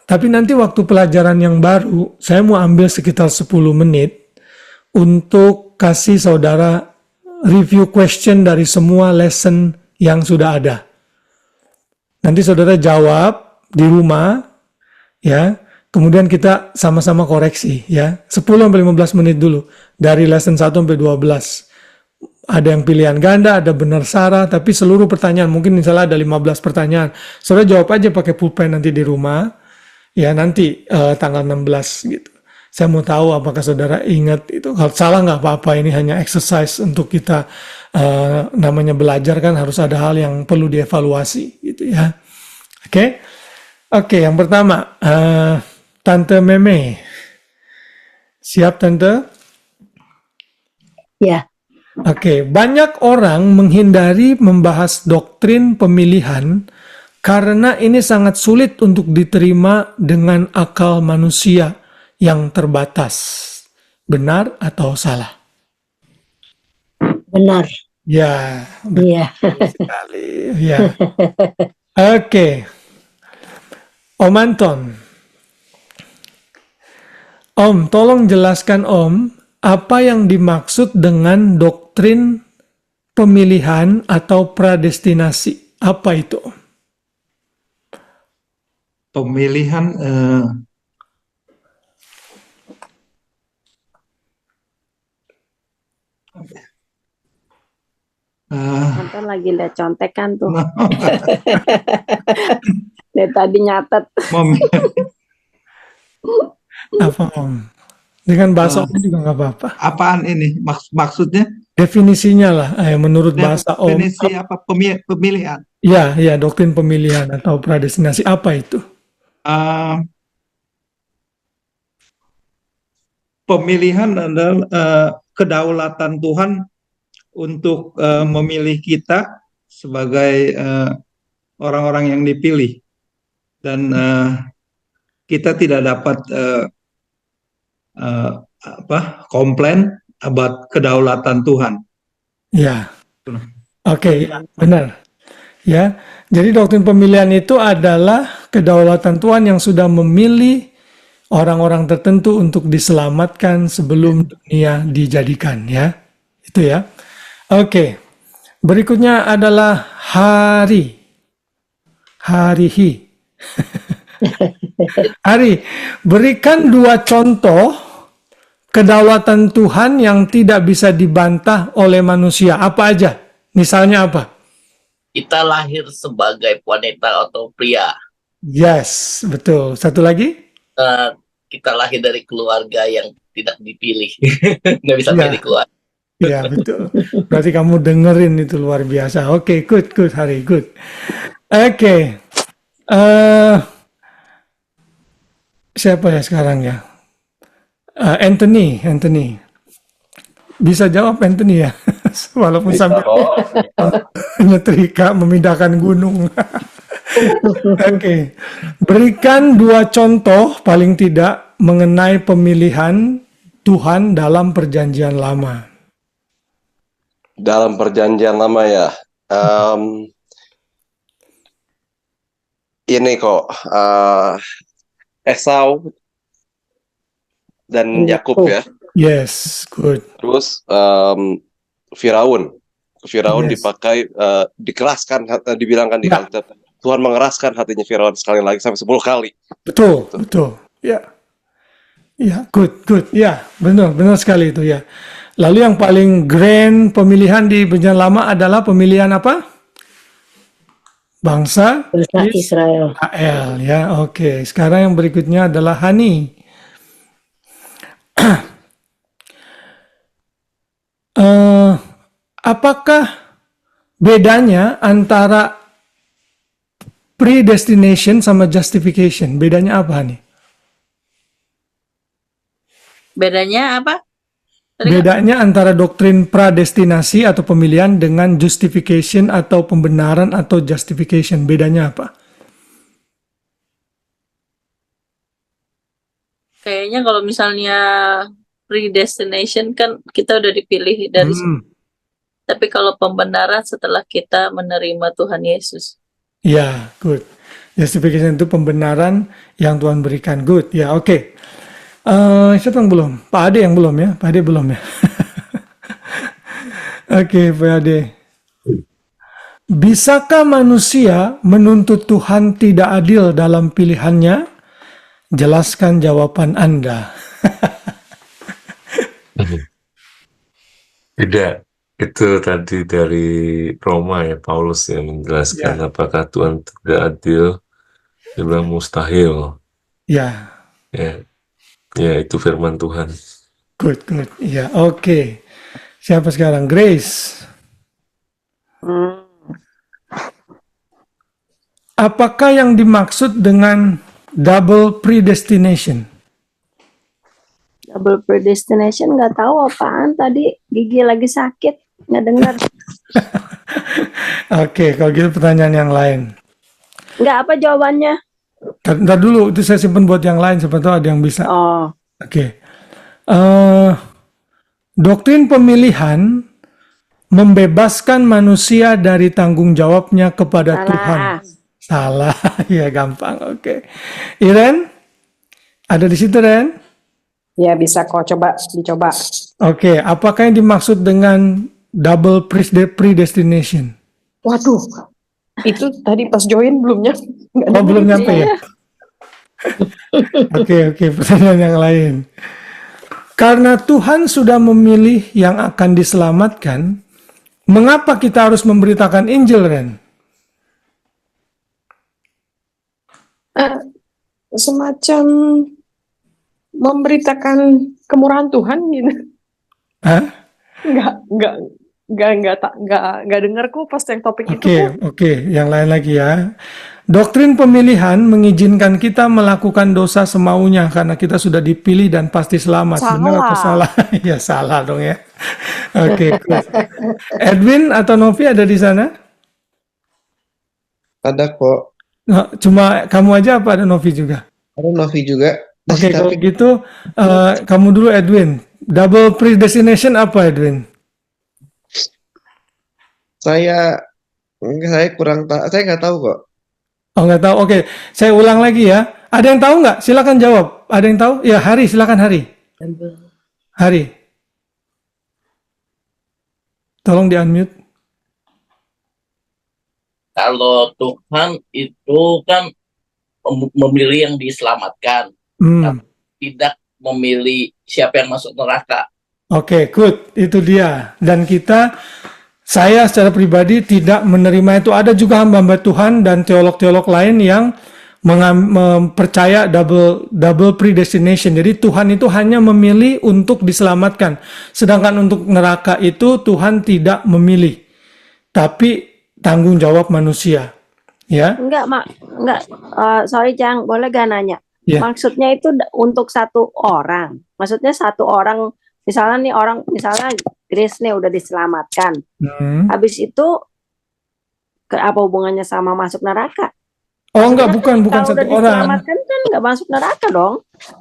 S2: Tapi nanti waktu pelajaran yang baru, saya mau ambil sekitar 10 menit untuk kasih saudara review question dari semua lesson yang sudah ada. Nanti saudara jawab di rumah, ya. Kemudian kita sama-sama koreksi, ya. 10-15 menit dulu dari lesson 1 sampai 12. Ada yang pilihan ganda, ada benar salah, tapi seluruh pertanyaan, mungkin misalnya ada 15 pertanyaan. Saudara jawab aja pakai pulpen nanti di rumah, ya nanti tanggal 16 gitu. Saya mau tahu apakah saudara ingat itu. Kalau salah nggak apa-apa, ini hanya exercise untuk kita namanya belajar kan harus ada hal yang perlu dievaluasi gitu ya. Oke, yang pertama Tante Meme. Siap Tante?
S3: Ya.
S2: Oke, banyak orang menghindari membahas doktrin pemilihan karena ini sangat sulit untuk diterima dengan akal manusia yang terbatas. Benar atau salah?
S3: Benar.
S2: Ya,
S3: Iya.
S2: betul sekali. Ya. Oke. Om Anton. Om, tolong jelaskan Om, apa yang dimaksud dengan doktrin pemilihan atau predestinasi? Apa itu?
S4: Pemilihan
S9: Anton lagi lihat contekan tuh. Dia tadi nyatet.
S2: Apa Om? Dengan bahasa Om juga nggak apa-apa.
S4: apaan ini maksudnya?
S2: Definisinya lah, menurut bahasa Om.
S4: Definisi apa pemilihan?
S2: Ya, doktrin pemilihan atau predestinasi apa itu?
S4: Pemilihan adalah kedaulatan Tuhan untuk memilih kita sebagai orang-orang yang dipilih, dan kita tidak dapat komplain about kedaulatan Tuhan.
S2: Ya, oke, ya, benar. Ya, jadi doktrin pemilihan itu adalah kedaulatan Tuhan yang sudah memilih orang-orang tertentu untuk diselamatkan sebelum dunia dijadikan, ya. Itu ya. Oke. Berikutnya adalah hari. Harihi. Hari, berikan 2 contoh kedaulatan Tuhan yang tidak bisa dibantah oleh manusia. Apa aja? Misalnya apa?
S11: Kita lahir sebagai wanita atau pria.
S2: Yes, betul. Satu lagi?
S11: Kita lahir dari keluarga yang tidak dipilih. Nggak bisa
S2: Ya.
S11: pilih keluarga.
S2: Ya, betul. Berarti kamu dengerin itu luar biasa. Oke, good, Hari, good. Oke. Siapa ya sekarang ya? Anthony. Bisa jawab Anthony ya? Walaupun sambil nyetrika memindahkan gunung. Oke. Berikan 2 contoh paling tidak mengenai pemilihan Tuhan dalam perjanjian lama.
S7: Dalam perjanjian lama ya. Ini kok Esau dan Yakub ya.
S2: Yes, good.
S7: Terus Firaun
S2: Yes.
S7: dipakai dikeraskan, dibilangkan di Alkitab. Tuhan mengeraskan hatinya Firaun sekali lagi sampai 10 kali.
S2: Betul. Ya. Ya, good. Ya, benar sekali itu ya. Lalu yang paling grand pemilihan di perjanjian lama adalah pemilihan apa? Bangsa
S3: Israel.
S2: Ya. Oke. Sekarang yang berikutnya adalah Hani. Apakah bedanya antara predestination sama justification? Bedanya apa nih?
S5: Bedanya apa?
S2: Bedanya antara doktrin pradestinasi atau pemilihan dengan justification atau pembenaran atau justification. Bedanya apa?
S5: Kayaknya kalau misalnya predestination kan kita udah dipilih dari tapi kalau pembenaran setelah kita menerima Tuhan Yesus.
S2: Ya, good. Justification itu pembenaran yang Tuhan berikan. Good. Ya, oke. Siapa yang belum? Pak Ade yang belum ya? Pak Ade belum ya? Oke, Pak Ade. Bisakah manusia menuntut Tuhan tidak adil dalam pilihannya? Jelaskan jawaban Anda.
S6: Tidak, itu tadi dari Roma ya, Paulus yang menjelaskan apakah Tuhan tidak adil. Dia bilang mustahil.
S2: Ya.
S6: Ya, itu firman Tuhan.
S2: Good. Ya, oke. Siapa sekarang? Grace. Apakah yang dimaksud dengan double predestination?
S9: Double predestination nggak tahu apaan tadi, gigi lagi sakit nggak dengar.
S2: Oke, kalau gitu pertanyaan yang lain.
S9: Nggak apa jawabannya?
S2: Ntar dulu, itu saya simpan buat yang lain, siapa tahu ada yang bisa.
S9: Oh.
S2: Oke. Doktrin pemilihan membebaskan manusia dari tanggung jawabnya kepada Tuhan. Salah, ya gampang. Oke. Iren, ada di situ, Ren?
S14: Ya, bisa kok, dicoba.
S2: Oke, apakah yang dimaksud dengan double predestination?
S14: Waduh, itu tadi pas join belumnya.
S2: Belum nyampe ya? Oke, pertanyaan yang lain. Karena Tuhan sudah memilih yang akan diselamatkan, mengapa kita harus memberitakan Injil, Ren?
S14: Semacam memberitakan kemurahan Tuhan gitu.
S2: Hah?
S14: Enggak dengar kok pas yang topik itu kok.
S2: Oke, yang lain lagi ya. Doktrin pemilihan mengizinkan kita melakukan dosa semaunya karena kita sudah dipilih dan pasti selamat. Benar atau salah? Ya salah dong ya. Oke. Edwin atau Novi ada di sana?
S8: Ada kok.
S2: Nah, cuma kamu aja apa ada Novi juga?
S8: Ada Novi juga.
S2: Oke, kalau gitu kamu dulu Edwin. Double predestination apa Edwin?
S8: Saya kurang tahu. Saya nggak tahu kok.
S2: Oh, nggak tahu. Oke, saya ulang lagi ya. Ada yang tahu nggak? Silakan jawab. Ada yang tahu? Ya, Hari, silakan Hari. Hari. Tolong di-unmute.
S11: Kalau Tuhan itu kan memilih yang diselamatkan, tapi tidak memilih siapa yang masuk neraka.
S2: Oke, good. Itu dia. Dan saya secara pribadi tidak menerima itu. Ada juga hamba-hamba Tuhan dan teolog-teolog lain yang mempercaya double predestination. Jadi Tuhan itu hanya memilih untuk diselamatkan. Sedangkan untuk neraka itu Tuhan tidak memilih. Tapi tanggung jawab manusia. Ya?
S9: Enggak. Sorry Cang, boleh gak nanya?
S2: Yeah.
S9: Maksudnya itu untuk satu orang. Maksudnya satu orang, misalnya Grace nih udah diselamatkan. Habis itu apa hubungannya sama masuk neraka?
S2: Oh enggak, bukan satu orang.
S9: Diselamatkan kan nggak masuk neraka dong?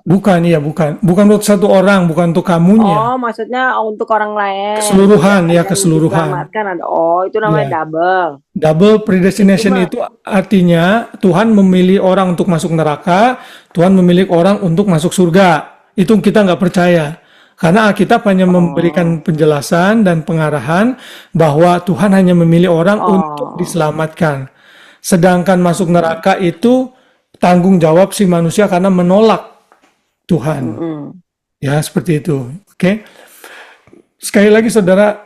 S2: Bukan untuk satu orang, bukan untuk kamunya.
S9: Oh, maksudnya untuk orang lain.
S2: Keseluruhan ya, keseluruhan.
S9: Diselamatkan ada. Oh, itu namanya double.
S2: Double predestination itu artinya Tuhan memilih orang untuk masuk neraka, Tuhan memilih orang untuk masuk surga. Itu kita nggak percaya. Karena Alkitab hanya memberikan penjelasan dan pengarahan bahwa Tuhan hanya memilih orang untuk diselamatkan. Sedangkan masuk neraka itu tanggung jawab si manusia karena menolak Tuhan. Ya, seperti itu. Oke. Sekali lagi saudara,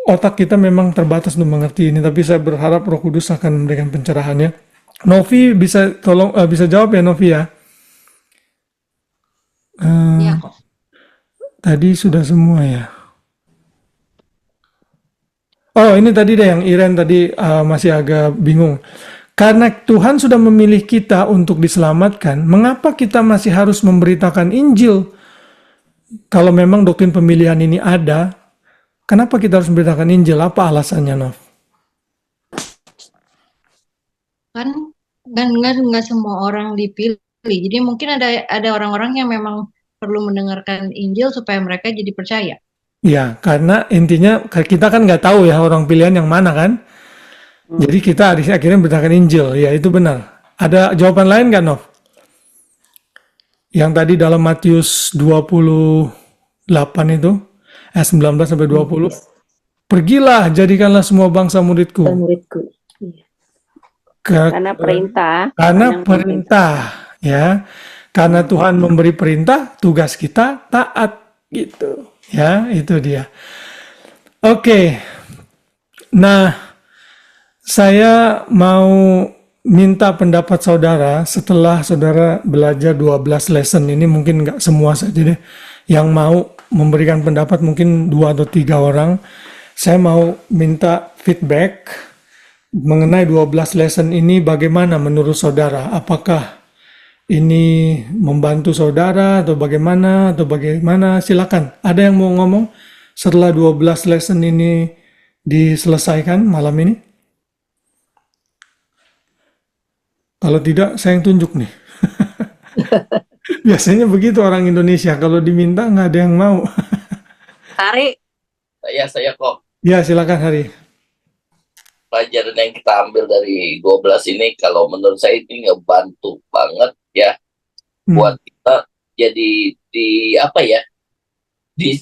S2: otak kita memang terbatas untuk mengerti ini, tapi saya berharap Roh Kudus akan memberikan pencerahannya. Novi bisa jawab ya Novi ya?
S13: Iya kok.
S2: Tadi sudah semua ya. Oh, ini tadi deh yang Iren tadi masih agak bingung. Karena Tuhan sudah memilih kita untuk diselamatkan, mengapa kita masih harus memberitakan Injil? Kalau memang doktrin pemilihan ini ada, kenapa kita harus memberitakan Injil? Apa alasannya, Nov?
S13: Kan nggak semua orang dipilih. Jadi mungkin ada orang-orang yang memang perlu mendengarkan Injil supaya mereka jadi percaya.
S2: Ya, karena intinya kita kan nggak tahu ya orang pilihan yang mana kan. Jadi kita akhirnya beritakan Injil, ya itu benar. Ada jawaban lain nggak, Nov? Yang tadi dalam Matius 28 itu, ayat 19 sampai 20. Pergilah, jadikanlah semua bangsa muridku.
S3: Muridku.
S9: Karena perintah.
S2: Karena perintah, ya. Karena Tuhan memberi perintah, tugas kita taat gitu. Ya, itu dia. Oke. Nah, saya mau minta pendapat saudara setelah saudara belajar 12 lesson ini, mungkin nggak semua saja deh. Yang mau memberikan pendapat mungkin 2 atau 3 orang. Saya mau minta feedback mengenai 12 lesson ini, bagaimana menurut saudara? Apakah ini membantu saudara atau bagaimana? Silakan. Ada yang mau ngomong setelah 12 lesson ini diselesaikan malam ini? Kalau tidak, saya yang tunjuk nih. Biasanya begitu orang Indonesia, kalau diminta nggak ada yang mau.
S11: Hari. Saya kok.
S2: Ya, silakan Hari.
S11: Pelajaran yang kita ambil dari 12 ini, kalau menurut saya ini ngebantu banget ya buat kita jadi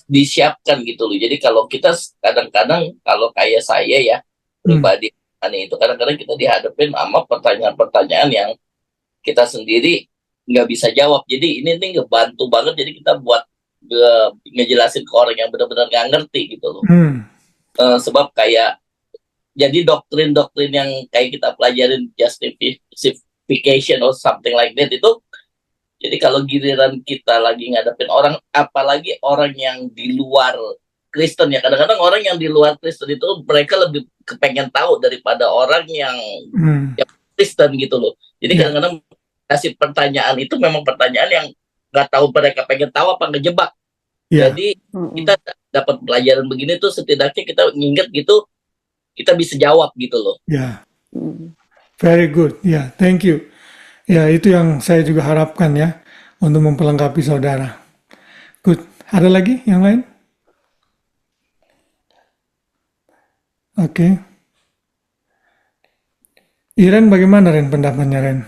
S11: disiapkan gitu loh. Jadi kalau kita kadang-kadang, kalau kayak saya ya pribadi itu kadang-kadang kita dihadapin sama pertanyaan-pertanyaan yang kita sendiri nggak bisa jawab. Jadi ini nih ngebantu banget, jadi kita buat ngejelasin ke orang yang benar-benar nggak ngerti gitu loh. Sebab kayak jadi doktrin-doktrin yang kayak kita pelajarin, justification or something like that itu, jadi kalau giliran kita lagi ngadepin orang, apalagi orang yang di luar Kristen ya, kadang-kadang orang yang di luar Kristen itu mereka lebih kepengen tahu daripada orang yang Kristen gitu loh. Jadi kadang-kadang kasih pertanyaan itu memang pertanyaan yang nggak tahu mereka pengen tahu apa ngejebak. Jadi kita dapat pelajaran begini tuh setidaknya kita nginget gitu, kita bisa jawab gitu loh.
S2: Ya, very good. Ya, thank you. Ya, itu yang saya juga harapkan ya, untuk memperlengkapi saudara. Good. Ada lagi yang lain? Oke. Iren, bagaimana Ren pendapatnya Ren?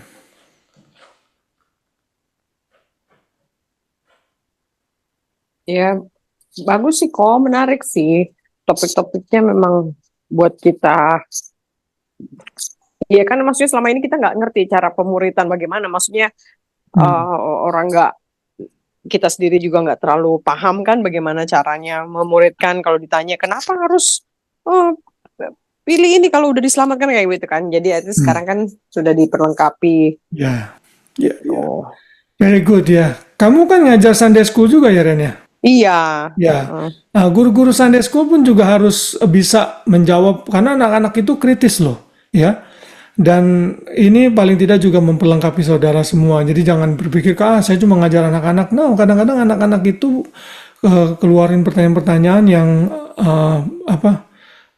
S14: Ya, bagus sih kok, menarik sih. Topik-topiknya memang buat kita. Iya kan, maksudnya selama ini kita nggak ngerti cara pemuritan bagaimana. Maksudnya orang nggak, kita sendiri juga nggak terlalu paham kan bagaimana caranya memuridkan. Kalau ditanya kenapa harus pilih ini kalau udah diselamatkan kayak gitu kan. Jadi itu sekarang kan sudah diperlengkapi.
S2: Ya. Very good ya. Kamu kan ngajar Sunday School juga ya Ren ya?
S14: Iya.
S2: Ya. Nah, guru-guru Sunday School pun juga harus bisa menjawab, karena anak-anak itu kritis loh, ya. Dan ini paling tidak juga memperlengkapi saudara semua. Jadi jangan berpikir, saya cuma ngajar anak-anak. No, kadang-kadang anak-anak itu keluarin pertanyaan-pertanyaan yang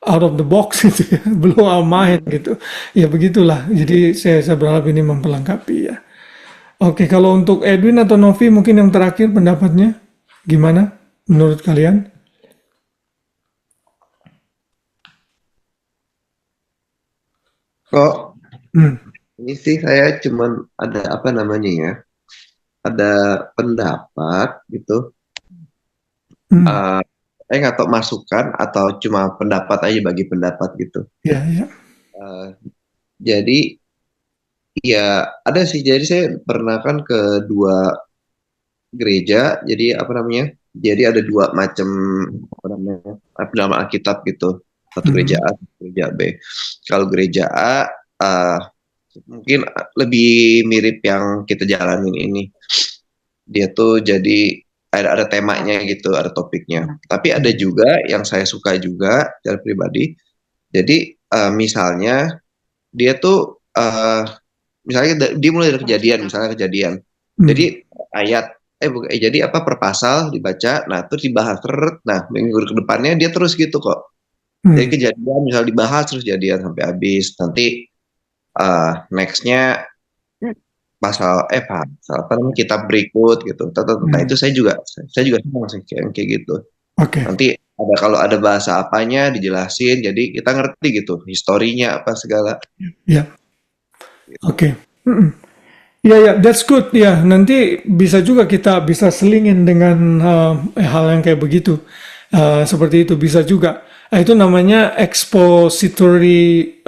S2: out of the box gitu ya, blow our mind gitu. Ya begitulah. Jadi saya berharap ini memperlengkapi ya. Oke, kalau untuk Edwin atau Novi mungkin yang terakhir pendapatnya gimana menurut kalian?
S8: Kok ini sih saya cuman ada ada pendapat gitu. Saya nggak tahu masukan atau cuma pendapat aja, bagi pendapat gitu.
S2: Iya.
S8: Jadi ya ada sih. Jadi saya pernah kan ke 2 gereja. Jadi jadi ada 2 macam dalam Alkitab gitu. Satu gereja A, satu gereja B. Kalau gereja A mungkin lebih mirip yang kita jalanin ini. Dia tuh jadi ada temanya gitu, ada topiknya. Tapi ada juga yang saya suka juga secara pribadi. Jadi misalnya dia tuh misalnya dia mulai dari kejadian. Jadi jadi per pasal dibaca, nah terus dibahas, nah minggu ke depannya dia terus gitu kok. Jadi kejadian misal dibahas terus jadian sampai habis. Nanti nextnya pasal kitab berikut gitu. Nah itu saya juga senang sih kayak gitu. Nanti kalau ada bahasa apanya dijelasin, jadi kita ngerti gitu historinya apa segala.
S2: Ya. Oke. Ya, that's good. Ya, nanti bisa juga kita bisa selingin dengan hal yang kayak begitu. Seperti itu bisa juga. Itu namanya expository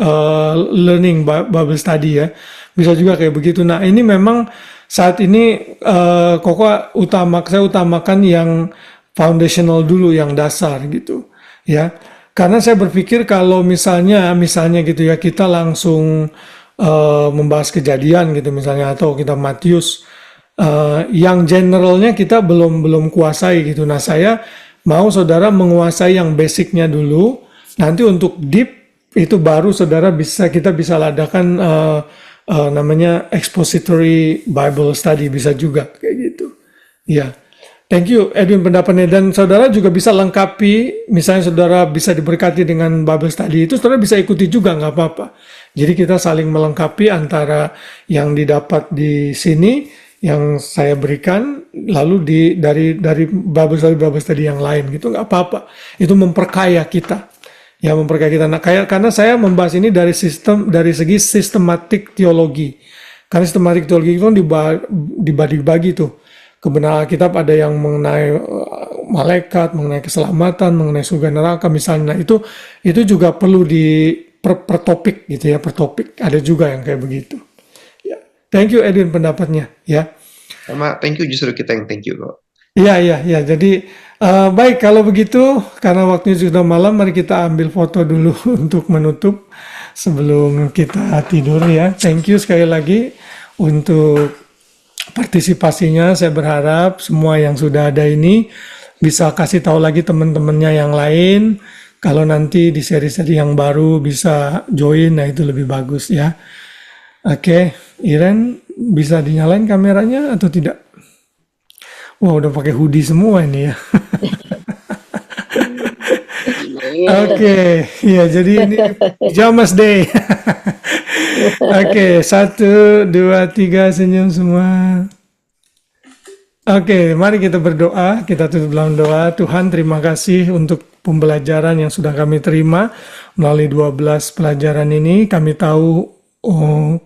S2: learning Bible study ya. Bisa juga kayak begitu. Nah, ini memang saat ini saya utamakan yang foundational dulu, yang dasar gitu. Ya. Karena saya berpikir kalau misalnya gitu ya, kita langsung membahas kejadian gitu misalnya, atau kita Matius, yang generalnya kita belum kuasai gitu. Nah, saya mau saudara menguasai yang basicnya dulu, nanti untuk deep itu baru kita bisa adakan namanya expository Bible study, bisa juga kayak gitu. Ya, thank you Edwin pendapatnya, dan saudara juga bisa lengkapi, misalnya saudara bisa diberkati dengan Bible study itu, saudara bisa ikuti juga, nggak apa-apa. Jadi kita saling melengkapi antara yang didapat di sini, yang saya berikan, lalu dari Bible study yang lain gitu, nggak apa-apa. Itu memperkaya kita, ya memperkaya kita. Nah, karena saya membahas ini dari segi sistematik teologi. Karena sistematik teologi itu kan dibagi-bagi tuh. Kebenaran Alkitab ada yang mengenai malaikat, mengenai keselamatan, mengenai surga neraka misalnya. Nah, itu juga perlu per topik gitu ya, per topik. Ada juga yang kayak begitu. Ya. Thank you Edwin pendapatnya ya.
S8: Sama thank you, justru kita yang thank you kok.
S2: Iya. Jadi baik kalau begitu, karena waktunya sudah malam, mari kita ambil foto dulu untuk menutup sebelum kita tidur ya. Thank you sekali lagi untuk partisipasinya. Saya berharap semua yang sudah ada ini bisa kasih tahu lagi teman-temannya yang lain. Kalau nanti di seri-seri yang baru bisa join, nah itu lebih bagus ya. Oke, Iren bisa dinyalain kameranya atau tidak? Wah, udah pakai hoodie semua ini ya. Oke, ya jadi ini Pajamas Day. Oke, 1, 2, 3, senyum semua. Oke, mari kita berdoa, kita tutup dalam doa. Tuhan, terima kasih untuk pembelajaran yang sudah kami terima melalui 12 pelajaran ini. Kami tahu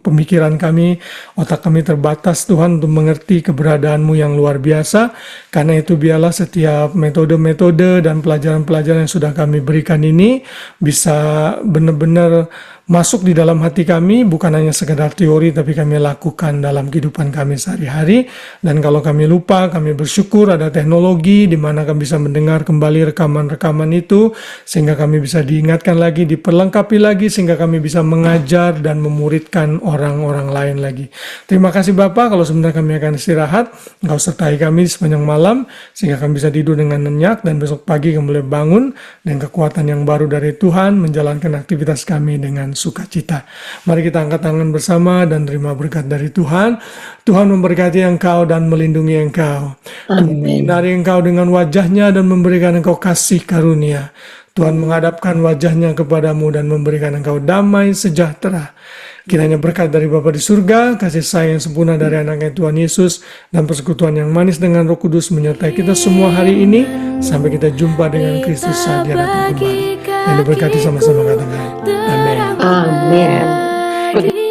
S2: pemikiran kami, otak kami terbatas Tuhan untuk mengerti keberadaan-Mu yang luar biasa. Karena itu biarlah setiap metode-metode dan pelajaran-pelajaran yang sudah kami berikan ini bisa benar-benar masuk di dalam hati kami, bukan hanya sekedar teori, tapi kami lakukan dalam kehidupan kami sehari-hari. Dan kalau kami lupa, kami bersyukur ada teknologi di mana kami bisa mendengar kembali rekaman-rekaman itu, sehingga kami bisa diingatkan lagi, diperlengkapi lagi, sehingga kami bisa mengajar dan memuridkan orang-orang lain lagi. Terima kasih Bapak, kalau sebentar kami akan istirahat, Engkau sertai kami sepanjang malam, sehingga kami bisa tidur dengan nyenyak, dan besok pagi kami boleh bangun dengan kekuatan yang baru dari Tuhan, menjalankan aktivitas kami dengan sukacita. Mari kita angkat tangan bersama dan terima berkat dari Tuhan. Tuhan memberkati engkau dan melindungi engkau.
S3: Amin.
S2: Menyinari engkau dengan wajahnya dan memberikan engkau kasih karunia. Tuhan menghadapkan wajahnya kepadamu dan memberikan engkau damai sejahtera. Kiranya berkat dari Bapa di surga, kasih sayang sempurna dari anaknya Tuhan Yesus, dan persekutuan yang manis dengan Roh Kudus menyertai kita semua hari ini, sampai kita jumpa dengan Kristus saat Dia datang kembali. Yang diberkati sama-sama katakan. Amin.
S3: Amin.